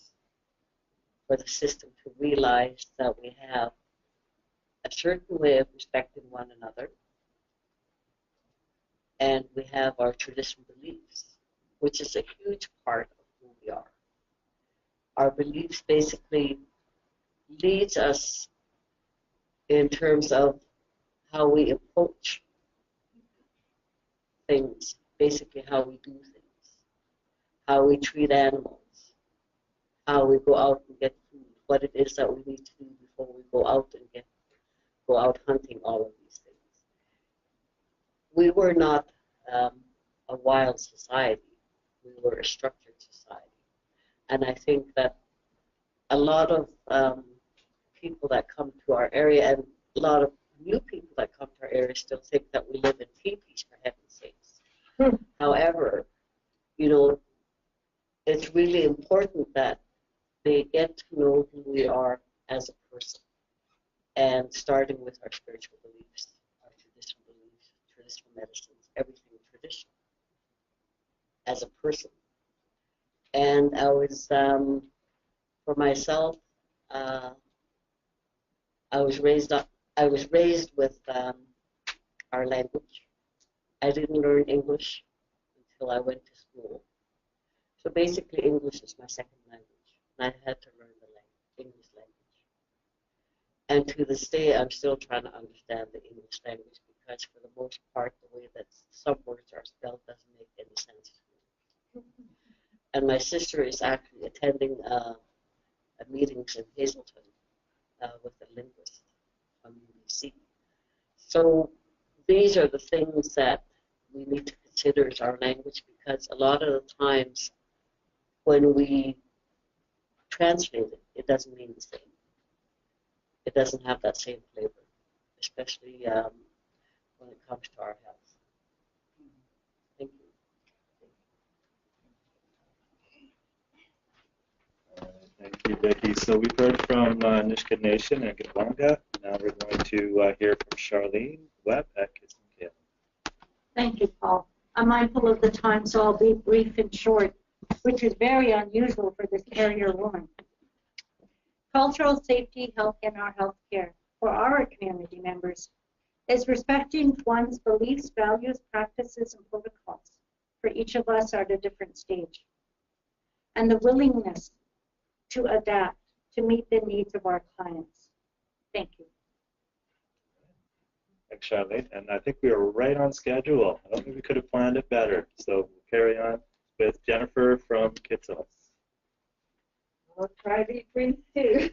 for the system to realize that we have a certain way of respecting one another, and we have our traditional beliefs, which is a huge part of who we are. Our beliefs basically leads us in terms of how we approach things, basically how we do things, how we treat animals, how we go out and get food, what it is that we need to do before we go out and go out hunting, all of these things. We were not a wild society. We were a structured society. And I think that a lot of people that come to our area, and a lot of new people that come to our area, still think that we live in teepees, for heaven's sakes. However, you know, it's really important that they get to know who we are as a person, and starting with our spiritual beliefs, our traditional medicines, everything traditional, as a person. And I was, for myself, I was raised with our language. I didn't learn English until I went to school. So basically, English is my second language, and I had to learn the English language. And to this day, I'm still trying to understand the English language, because for the most part, the way that some words are spelled doesn't make any sense to me. And my sister is actually attending a meetings in Hazelton with a linguist from UBC. So these are the things that we need to consider as our language, because a lot of the times when we translate it, it doesn't mean the same. It doesn't have that same flavor, especially when it comes to our health. Thank you. Thank you, Vicki. So we've heard from Nisga'a Nation and Gitwanga. Now we're going to hear from Charlene Webb at Kitimat. Thank you, Paul. I'm mindful of the time, so I'll be brief and short, which is very unusual for this carrier woman. Cultural safety, health, and our health care for our community members is respecting one's beliefs, values, practices, and protocols for each of us at a different stage, and the willingness to adapt to meet the needs of our clients. Thank you. Thanks, Charlene. And I think we were right on schedule. I don't think we could have planned it better. So we'll carry on with Jennifer from Kitimat. I'll try to be brief too.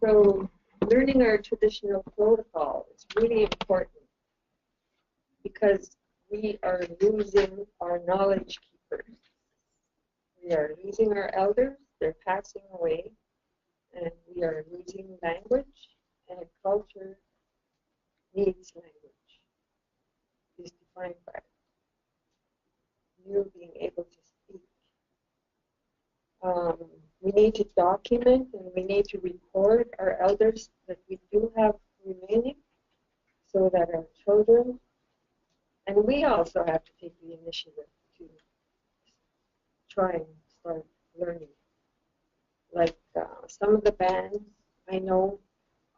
So learning our traditional protocol is really important, because we are losing our knowledge keepers. We are losing our elders, they're passing away, and we are losing language, and culture needs language. Is defined by you being able to speak. We need to document, and we need to record our elders that we do have remaining, so that our children, and we also have to take the initiative to try and start learning. Like some of the bands I know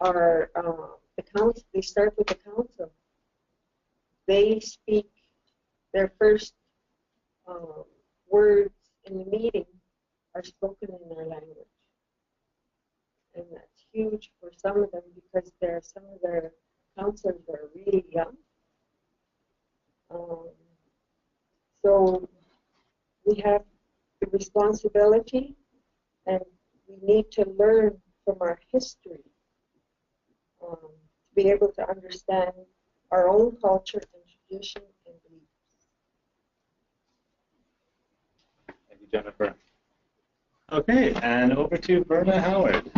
are the council. They start with the council. They speak their first words in the meeting are spoken in their language, and that's huge for some of them, because some of their counselors are really young. So we have the responsibility, and we need to learn from our history to be able to understand our own culture and tradition and beliefs. Thank you, Jennifer. Okay, and over to Berna Howard.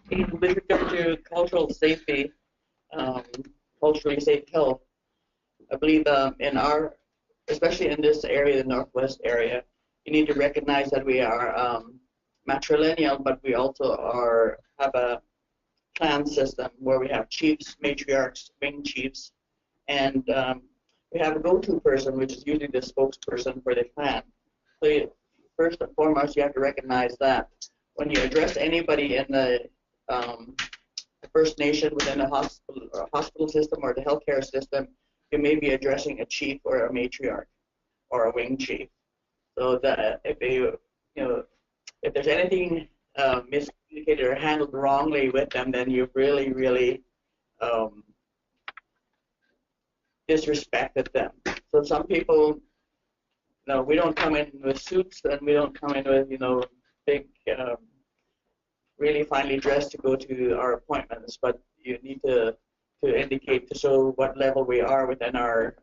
With regard to cultural safety, culturally safe health, I believe especially in this area, the Northwest area, you need to recognize that we are matrilineal, but we also have a clan system where we have chiefs, matriarchs, wing chiefs, and we have a go-to person, which is usually the spokesperson for the clan. So first and foremost, you have to recognize that when you address anybody in the First Nation within the hospital system or the healthcare system, you may be addressing a chief or a matriarch or a wing chief. So that if there's anything miscommunicated or handled wrongly with them, then you've really, really disrespected them. So some people, no, we don't come in with suits, and we don't come in with, big, really finely dressed to go to our appointments, but you need to indicate, to show what level we are within our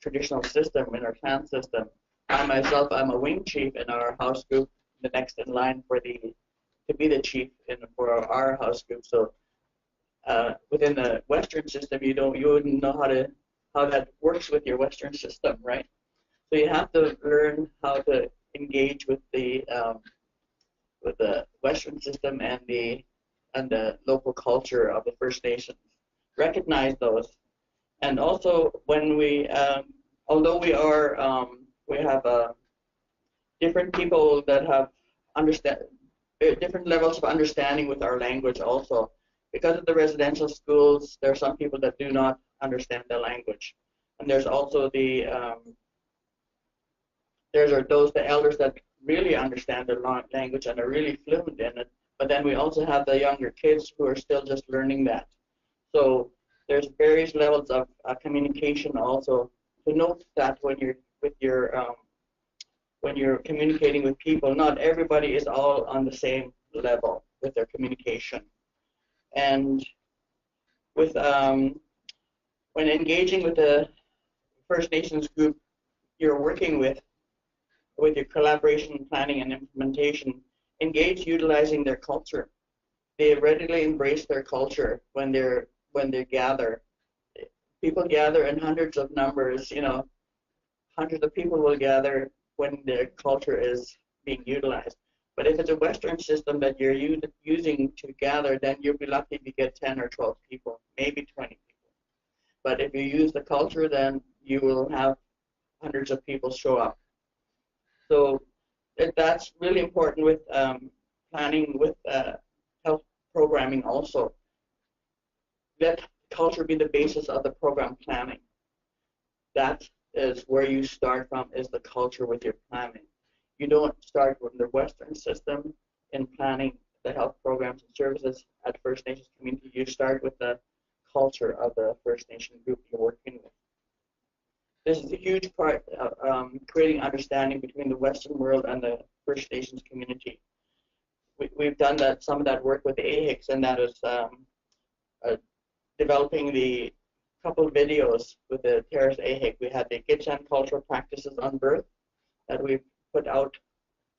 traditional system, in our clan system. I myself, I'm a wing chief in our house group, the next in line to be the chief for our house group. So within the Western system, you wouldn't know how that works with your Western system, right? So you have to learn how to engage with the Western system and the local culture of the First Nations. Recognize those, and also when we, although we have different people that have different levels of understanding with our language also. Because of the residential schools, there are some people that do not understand the language. And there's also the elders that really understand the language and are really fluent in it. But then we also have the younger kids who are still just learning that. So there's various levels of communication also. To note that when you're communicating with people, not everybody is all on the same level with their communication. And with when engaging with the First Nations group you're working with your collaboration, planning, and implementation, engage utilizing their culture. They readily embrace their culture when they gather. People gather in hundreds of numbers. Hundreds of people will gather when their culture is being utilized. But if it's a Western system that you're using to gather, then you'll be lucky to get 10 or 12 people, maybe 20 people. But if you use the culture, then you will have hundreds of people show up. So that's really important with planning with health programming also. Let culture be the basis of the program planning. That is where you start from, is the culture with your planning. You don't start with the Western system in planning the health programs and services at First Nations community. You start with the culture of the First Nation group you're working with. This is a huge part of creating understanding between the Western world and the First Nations community. We've done some of that work with the AHICs, and that is developing the couple of videos with the Terrace AHIC. We had the Gitchan cultural practices on birth that we've put out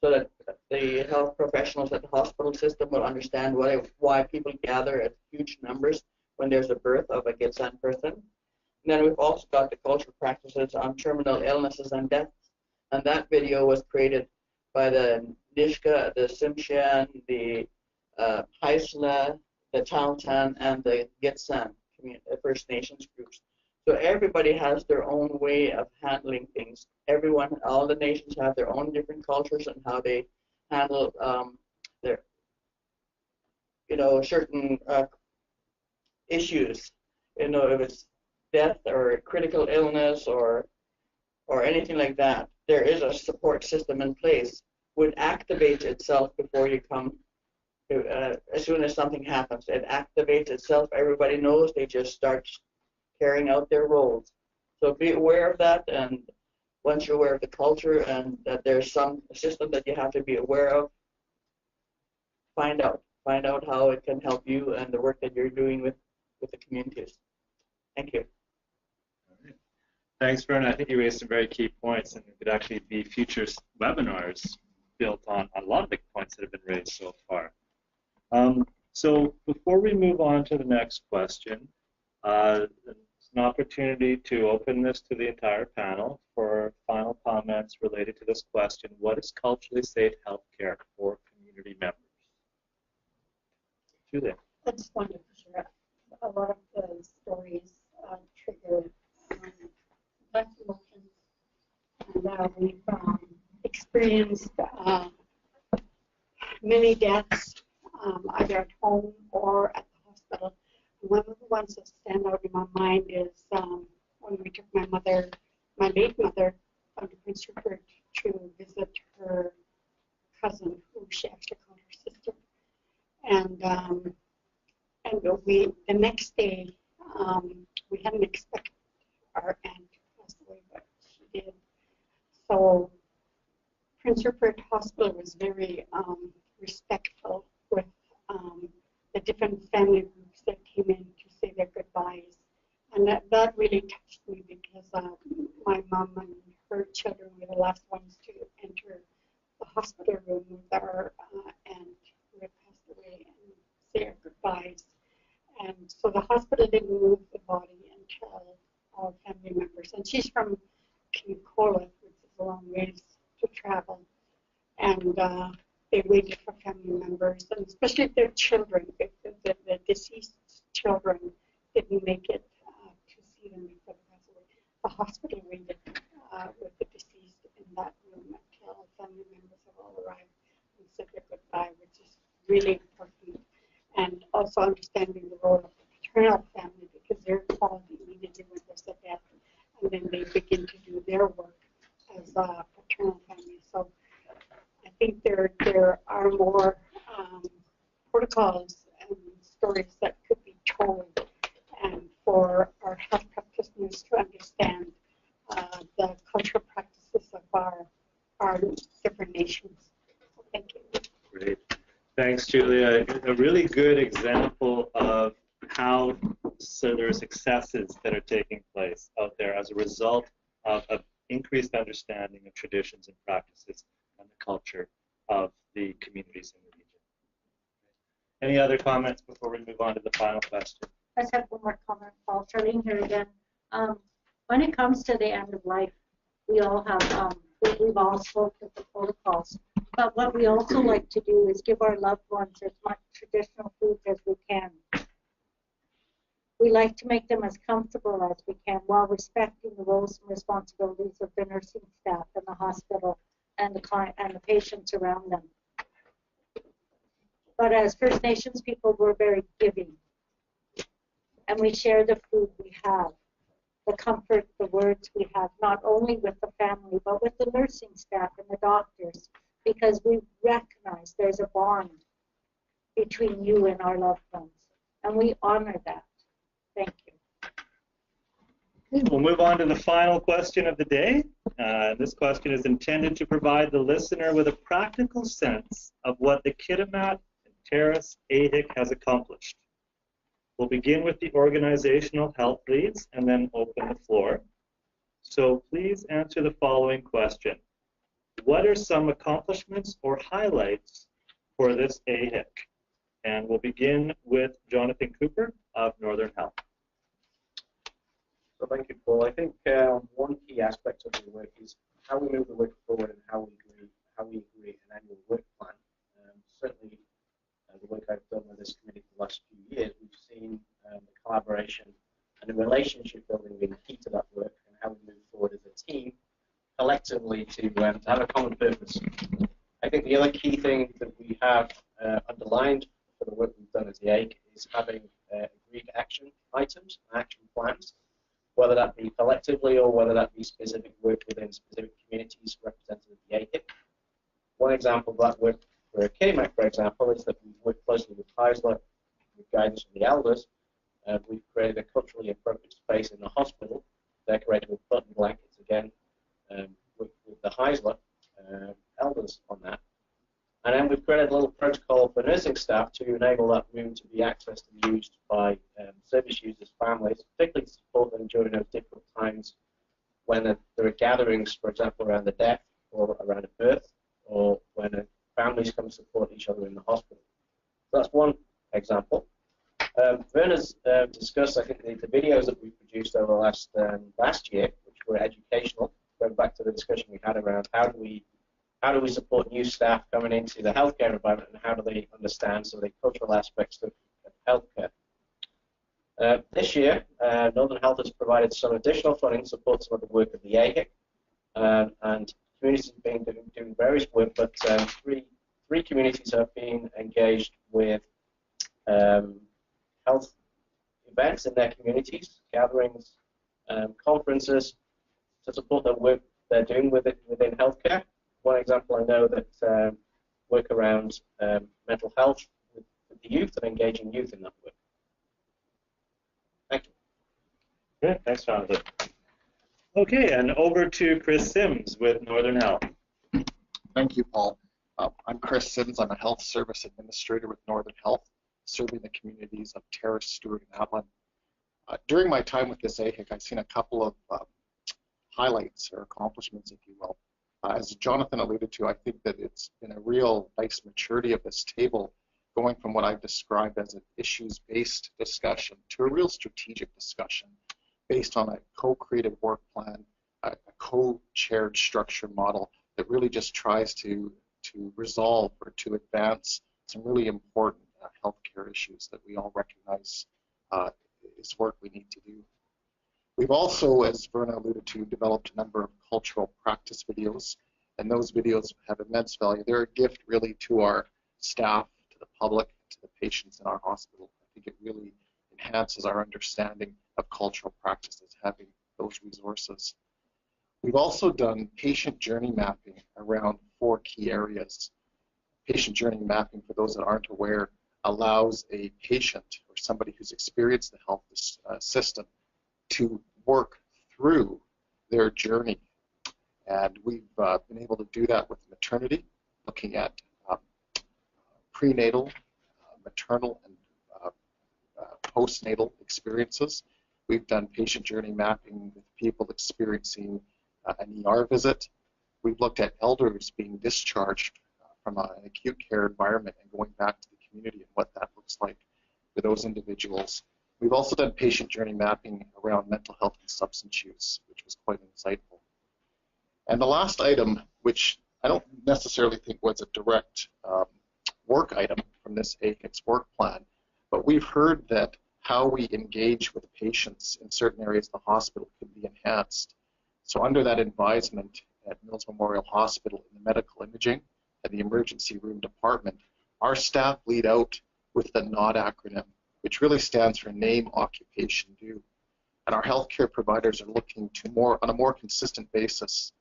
so that the health professionals at the hospital system will understand why people gather at huge numbers when there's a birth of a Gitchan person. And then we've also got the cultural practices on terminal illnesses and deaths. And that video was created by the Nishka, the Tsimshian, the Haisla, the Tahltan, and the Gitsan First Nations groups. So everybody has their own way of handling things. All the nations have their own different cultures and how they handle their, certain issues. If it's death or critical illness or anything like that, there is a support system in place. Would activate itself before you come. As soon as something happens, it activates itself. Everybody knows. They just start carrying out their roles. So be aware of that, and once you're aware of the culture and that there's some system that you have to be aware of, find out how it can help you and the work that you're doing with the communities. Thank you. All right. Thanks, Vern. I think you raised some very key points, and it could actually be future webinars built on a lot of the points that have been raised so far. So before we move on to the next question, it's an opportunity to open this to the entire panel for final comments related to this question: what is culturally safe healthcare for community members? Julia. I just wanted to share a lot of the stories trigger black emotions, and we've experienced many deaths either at home or at the hospital. One of the ones that stand out in my mind is when we took my late mother, to Prince Rupert, to visit her cousin, who she actually called her sister. And And the next day, we hadn't expected our aunt to pass away, but she did. So Prince Rupert Hospital was very respectful with the different family groups that came in to say their goodbyes. And that really touched me because my mom and her children were the last ones to enter the hospital room with our aunt who had passed away and say our goodbyes. And so the hospital didn't move the body until all family members. And she's from Kitimat, which is a long ways to travel. And they waited for family members, and especially their children, if the deceased children didn't make it to see them before they passed away. The hospital waited with the deceased in that room until family members have all arrived and said their goodbye, which is really important. And also understanding the role of the paternal family, because they're called immediately when there's a death, and then they begin to do their work as a paternal family. So I think there are more protocols and stories that could be told, and for our health practitioners to understand the cultural practices of our different nations. So thank you. Great. Thanks, Julia. A really good example of how there are successes that are taking place out there as a result of an increased understanding of traditions and practices and the culture of the communities in the region. Any other comments before we move on to the final question? I just have one more comment, Paul. Charlene here again. When it comes to the end of life, we all have, we've all spoken of the protocols. But what we also like to do is give our loved ones as much traditional food as we can. We like to make them as comfortable as we can while respecting the roles and responsibilities of the nursing staff in the hospital and the client and the patients around them. But as First Nations people, we're very giving. And we share the food we have, the comfort, the words we have, not only with the family, but with the nursing staff and the doctors, because we recognize there's a bond between you and our loved ones. And we honor that. Thank you. We'll move on to the final question of the day. This question is intended to provide the listener with a practical sense of what the Kitimat and Terrace AHIC has accomplished. We'll begin with the organizational health leads and then open the floor. So please answer the following question. What are some accomplishments or highlights for this AHIC? And we'll begin with Jonathan Cooper of Northern Health. So thank you, Paul. I think one key aspect of the work is how we move the work forward and how we agree an annual work plan. Certainly, the work I've done with this committee for the last few years, we've seen the collaboration and the relationship building being key to that work, and how we move forward as a team collectively to have a common purpose. I think the other key thing that we have underlined for the work we've done as the AHIC is having agreed action items, action plans, whether that be collectively or whether that be specific work within specific communities represented at the AHIC. One example of that work for Kitimat, for example, is that we've worked closely with AHICs with guidance from the elders. We've created a culturally appropriate space in the hospital, decorated with button blankets again, with the AHICs elders on that. And then we've created a little protocol for nursing staff to enable that room to be accessed and used by service users, families, particularly to support them during those difficult times when there are gatherings, for example, around a death or around a birth, or when families come to support each other in the hospital. So that's one example. Werner's discussed, I think, the videos that we produced over the last year, which were educational, going back to the discussion we had around how do we support new staff coming into the healthcare environment, and how do they understand some of the cultural aspects of healthcare. This year, Northern Health has provided some additional funding to support some of the work of the AHIC, and communities have been doing various work, but three communities have been engaged with health events in their communities, gatherings, conferences, to support the work they're doing within healthcare. One example, I know that work around mental health with the youth and engaging youth in that work. Good, thanks, Jonathan. Okay, and over to Chris Sims with Northern Health. Thank you, Paul. I'm Chris Sims. I'm a health service administrator with Northern Health, serving the communities of Terrace, Stewart, and Atlin. During my time with this AHIC, I've seen a couple of highlights or accomplishments, if you will. As Jonathan alluded to, I think that it's been a real nice maturity of this table, going from what I've described as an issues-based discussion to a real strategic discussion based on a co-created work plan, a co-chaired structure model that really just tries to resolve or to advance some really important healthcare issues that we all recognize is work we need to do. We've also, as Verna alluded to, developed a number of cultural practice videos, and those videos have immense value. They're a gift really to our staff, to the public, to the patients in our hospital. I think it really enhances our understanding of cultural practices, having those resources. We've also done patient journey mapping around 4 key areas. Patient journey mapping, for those that aren't aware, allows a patient or somebody who's experienced the health system to work through their journey. And we've been able to do that with maternity, looking at prenatal, maternal, and postnatal experiences. We've done patient journey mapping with people experiencing an ER visit. We've looked at elders being discharged from an acute care environment and going back to the community and what that looks like for those individuals. We've also done patient journey mapping around mental health and substance use, which was quite insightful. And the last item, which I don't necessarily think was a direct work item from this AHIC's work plan, but we've heard that how we engage with patients in certain areas of the hospital could be enhanced. So under that advisement at Mills Memorial Hospital in the medical imaging and the emergency room department, our staff lead out with the NOD acronym, which really stands for Name, Occupation, Do. And our healthcare providers are looking to on a more consistent basis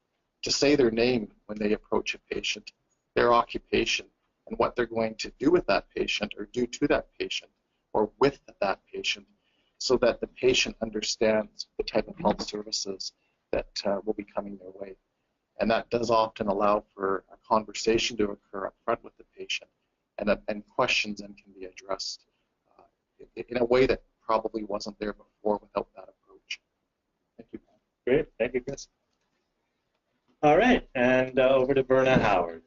to say their name when they approach a patient, their occupation, and what they're going to do with that patient or do to that patient or with that patient, so that the patient understands the type of health services that will be coming their way. And that does often allow for a conversation to occur up front with the patient, and questions then can be addressed in a way that probably wasn't there before without that approach. Thank you, Paul. Great, thank you, Chris. All right, and over to Verna Howard.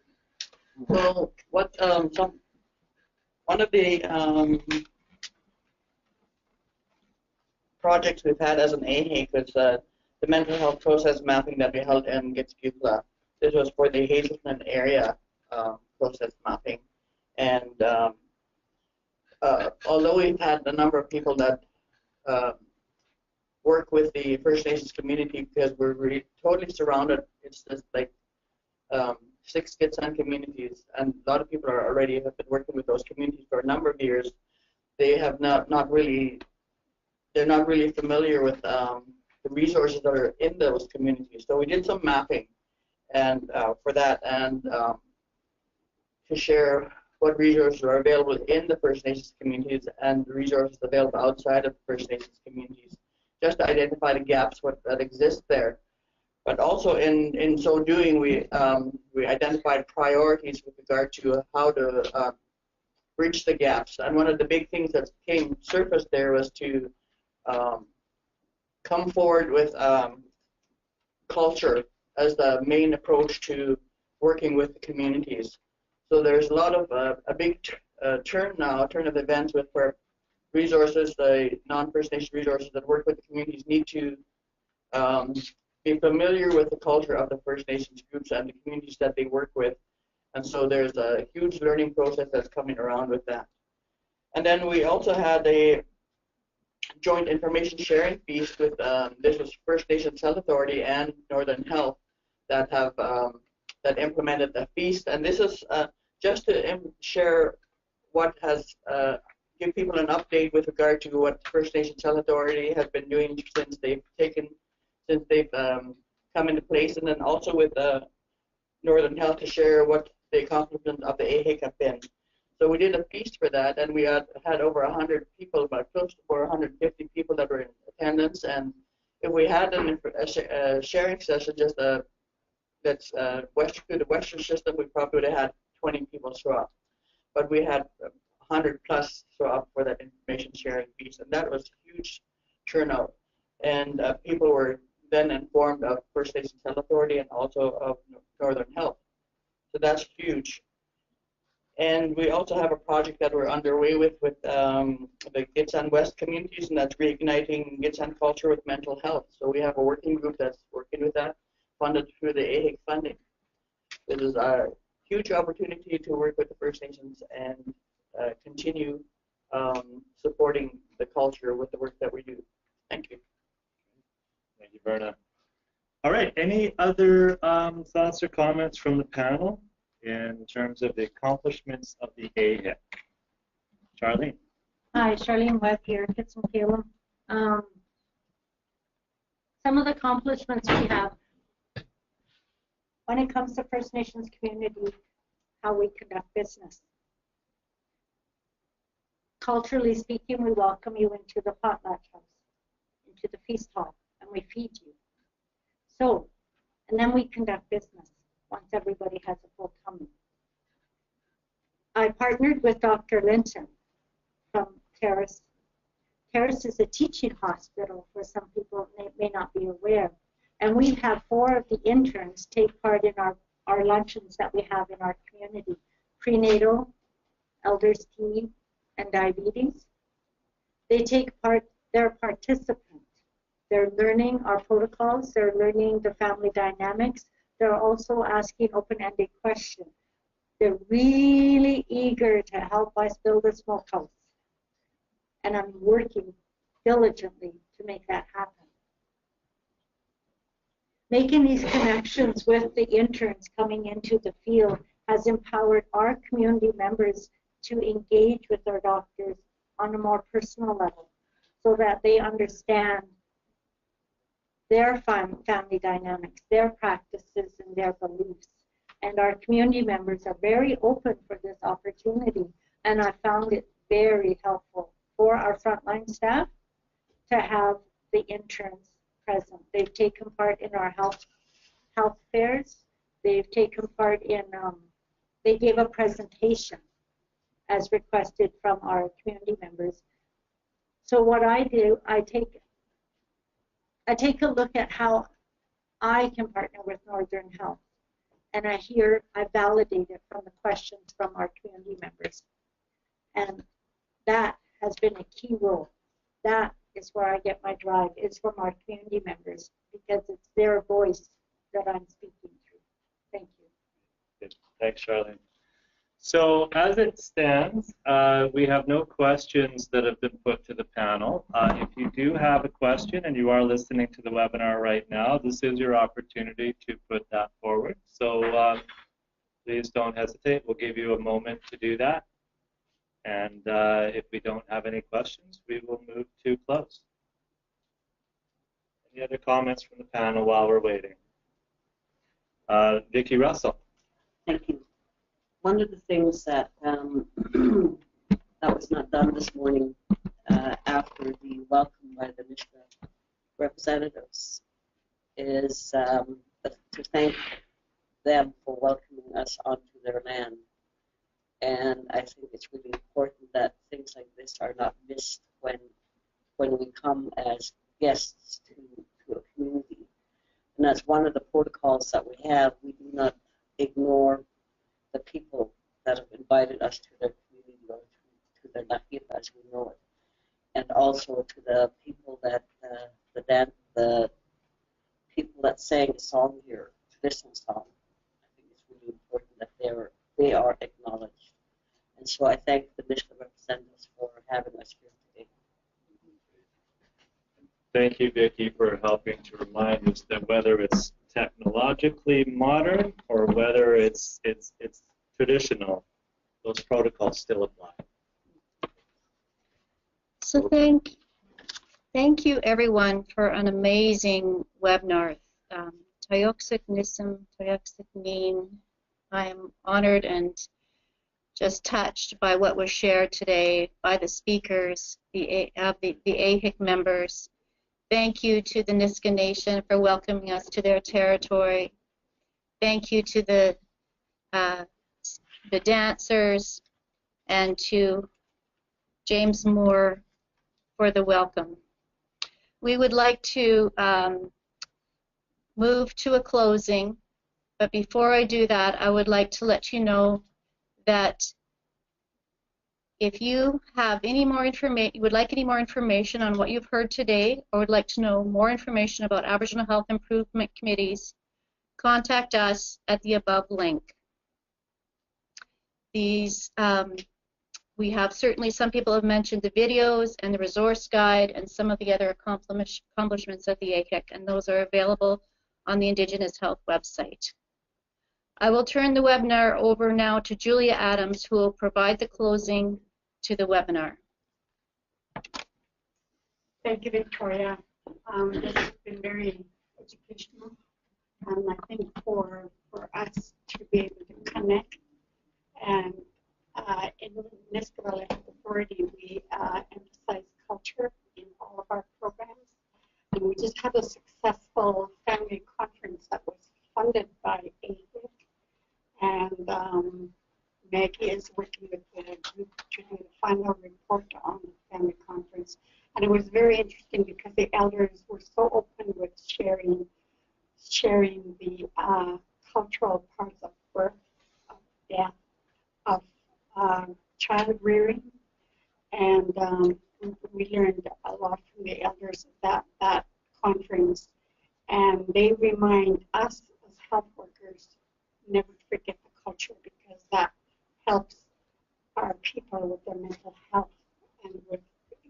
So what one of the projects we've had as an AHIC was the mental health process mapping that we held in Gitskukla. This was for the Hazelton area process mapping. And although we've had a number of people that work with the First Nations community, because we're really totally surrounded, it's just like 6 Gitsan communities, and a lot of people are already have been working with those communities for a number of years. They have not really familiar with the resources that are in those communities. So we did some mapping and for that, and to share what resources are available in the First Nations communities and resources available outside of the First Nations communities, just to identify the gaps that exist there. But also in so doing, we identified priorities with regard to how to bridge the gaps. And one of the big things that came surfaced there was to come forward with culture as the main approach to working with the communities. So there's a lot of a big turn of events with where resources, the non-First Nation resources that work with the communities, need to be familiar with the culture of the First Nations groups and the communities that they work with. And so there's a huge learning process that's coming around with that. And then we also had a joint information sharing feast with this was First Nations Health Authority and Northern Health that have that implemented the feast. And this is just to share what has give people an update with regard to what First Nations Health Authority has been doing since they've come into place, and then also with Northern Health to share what the accomplishments of the AHIC have been. So we did a feast for that, and we had over 100 people, about close to 150 people that were in attendance, and if we had a sharing session, just that's through the Western system, we probably would have had 20 people show up. But we had 100 plus show up for that information sharing piece, and that was a huge turnout. And people were then informed of First Nations Health Authority and also of Northern Health. So that's huge. And we also have a project that we're underway with the Gitxsan West communities, and that's reigniting Gitxsan culture with mental health. So we have a working group that's working with that, funded through the AHIC funding. It is a huge opportunity to work with the First Nations and continue supporting the culture with the work that we do. Thank you. Thank you, Verna. All right, any other thoughts or comments from the panel in terms of the accomplishments of the AHIC? Charlene. Hi, Charlene Webb here, Kitimat. Some of the accomplishments we have when it comes to First Nations community, how we conduct business. Culturally speaking, we welcome you into the potlatch house, into the feast hall, and we feed you. So, and then we conduct business once everybody has a full tummy. I partnered with Dr. Linton from Terrace. Terrace is a teaching hospital for some people may not be aware. And we have 4 of the interns take part in our luncheons that we have in our community. Prenatal, elders tea, and diabetes. They take part, they're participants. They're learning our protocols, they're learning the family dynamics. They're also asking open-ended questions. They're really eager to help us build a smokehouse. And I'm working diligently to make that happen. Making these connections with the interns coming into the field has empowered our community members to engage with our doctors on a more personal level so that they understand their family dynamics, their practices, and their beliefs. And our community members are very open for this opportunity, and I found it very helpful for our frontline staff to have the interns present. They've taken part in our health fairs. They've taken part in, they gave a presentation as requested from our community members. So what I do, I take a look at how I can partner with Northern Health, and I validate it from the questions from our community members. And that has been a key role. That is where I get my drive, is from our community members, because it's their voice that I'm speaking through. Thank you. Good. Thanks, Charlene. So as it stands, we have no questions that have been put to the panel. If you do have a question and you are listening to the webinar right now, this is your opportunity to put that forward. So please don't hesitate. We'll give you a moment to do that. And if we don't have any questions, we will move to close. Any other comments from the panel while we're waiting? Vicki Russell. Thank you. One of the things that that was not done this morning after the welcome by the Nisga'a representatives is to thank them for welcoming us onto their land. And I think it's really important that things like this are not missed when we come as guests to a community. And that's one of the protocols that we have. We do not ignore the people that have invited us to their community or to their lahipa as we know it. And also to the people that the people that sang a song here, traditional song. I think it's really important that they are acknowledged. And so I thank the Nisga'a representatives for having us here today. Thank you, Vicki, for helping to remind us that whether it's technologically modern or whether it's traditional, those protocols still apply. So thank you everyone for an amazing webinar. Tayoksik Nissim, Tayoksik Nin. I am honored and just touched by what was shared today by the speakers, the AHIC members, Thank you to the Niska Nation for welcoming us to their territory. Thank you to the dancers and to James Moore for the welcome. We would like to move to a closing, but before I do that, I would like to let you know that if you have any more information, you would like any more information on what you've heard today, or would like to know more information about Aboriginal Health Improvement Committees, contact us at the above link. These, we have certainly, some people have mentioned the videos and the resource guide and some of the other accomplishments of the AHIC, and those are available on the Indigenous Health website. I will turn the webinar over now to Julia Adams, who will provide the closing to the webinar. Thank you, Victoria. This has been very educational. I think for us to be able to connect, and in Niska Valley Health Authority, we emphasize culture in all of our programs. And we just had a successful family conference that was funded by AHIC. And Maggie is working with the group to do the final report on the family conference. And it was very interesting because the elders were so open with sharing the cultural parts of birth, of death, of child rearing. And we learned a lot from the elders at that conference. And they remind us as health workers never forget the culture, because that helps our people with their mental health and with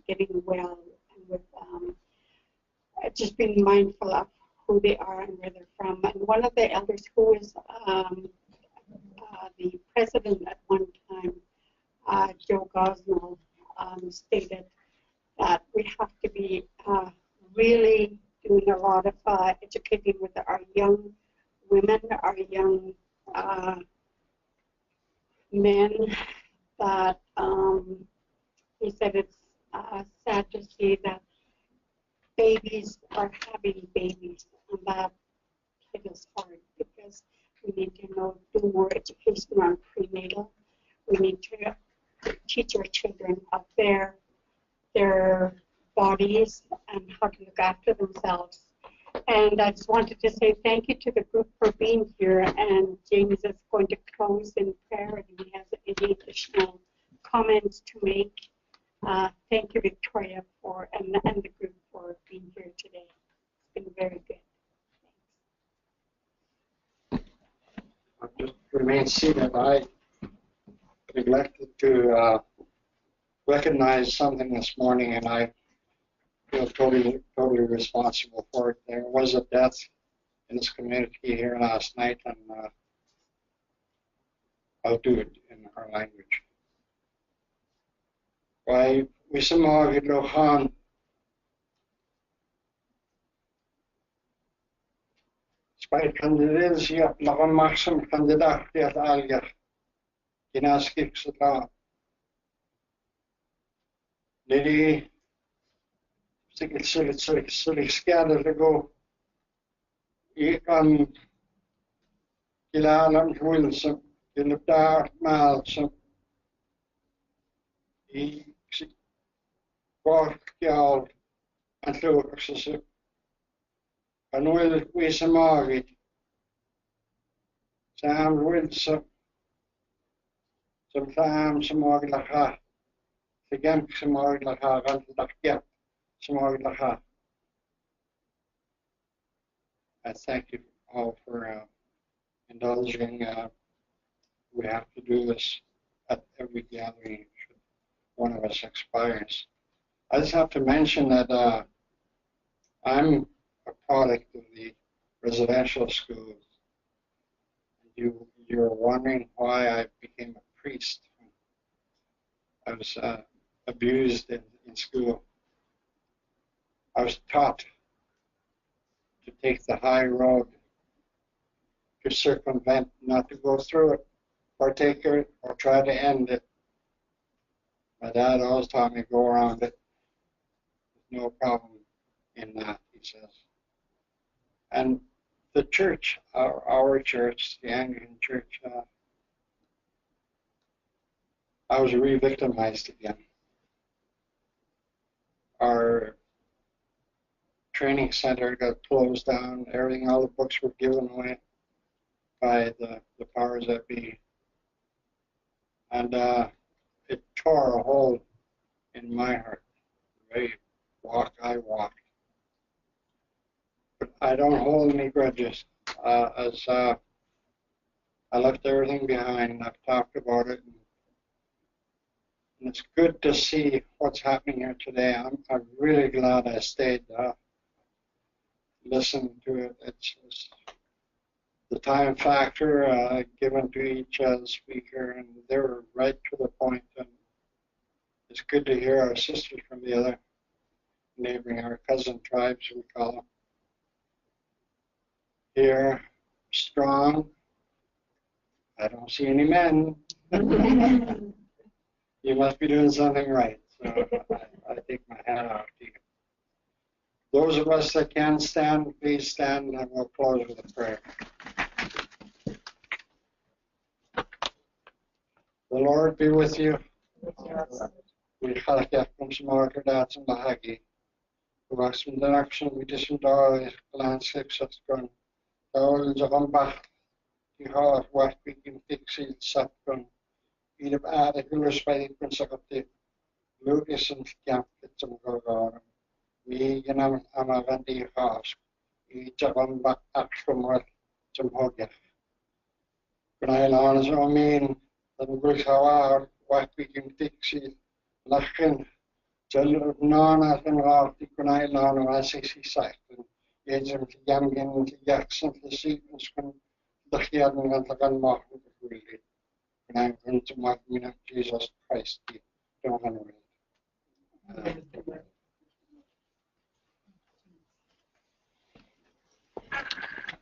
getting well, and with just being mindful of who they are and where they're from. And one of the elders, who is the president at one time, Joe Gosnell, stated that we have to be really doing a lot of educating with our young women, our young men, that he said it's sad to see that babies are having babies, and that hit us hard, because we need to do more education on prenatal. We need to teach our children of their bodies and how to look after themselves. And I just wanted to say thank you to the group for being here. And James is going to close in prayer, and he has any additional comments to make. Thank you, Victoria, and the group for being here today. It's been very good. Thanks. I'll just remain seated. I neglected to recognize something this morning, and I feel totally responsible for it. There was a death in this community here last night, and I'll do it in our language. Why, we samagi lohan spite candidates yet lagan maxim candidat yet alga kinaskik sa Lily silik skadar to go ikan kilalam Wilson in the dark miles I korkeal and lukas and will we samagit Sam Wilson sometimes samaglaha again samaglaha and samaglaha. I thank you all for indulging. We have to do this at every gathering should one of us expires. I just have to mention that I'm a product of the residential schools. You're wondering why I became a priest. I was abused in school. I was taught to take the high road, to circumvent, not to go through it, partake it, or try to end it. My dad always taught me to go around it. No problem. in that, he says. And the church, our church, the Anglican church, I was re-victimized again. Our training center got closed down. Everything, all the books were given away by the powers that be. And it tore a hole in my heart. The very walk I walked. But I don't hold any grudges. As I left everything behind, I've talked about it. And it's good to see what's happening here today. I'm really glad I stayed, listened to it. It's the time factor given to each speaker, and they were right to the point. And it's good to hear our sisters from the other neighboring, our cousin tribes, we call them, here, strong. I don't see any men. You must be doing something right. So I take my hat off to you. Those of us that can stand, please stand, and we'll close with a prayer. The Lord be with you. We halakyakum smarter in the AHIC. We wax from the action, we disendoy landscapes of gun. All the rumbach, the heart, what we can fix it, sapgun. Iedere aarde hullers bij die consecutief. Lucas en Camp, it's a go. We can have a vandy house. Each of them back from what some hogger. When I learn so mean, then we how what we can fix it. Lachen. Tell Nana and Rafty when I learn as he said. Eens om te jammen en te jackson te zien, kan de geren gaan te gaan maken. And I'm going to my name, Jesus Christ. Don't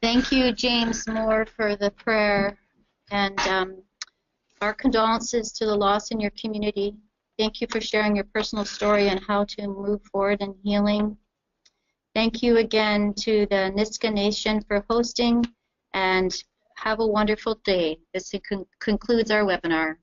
Thank you, James Moore, for the prayer, and our condolences to the loss in your community. Thank you for sharing your personal story and how to move forward in healing. Thank you again to the Niska Nation for hosting, and have a wonderful day. This concludes our webinar.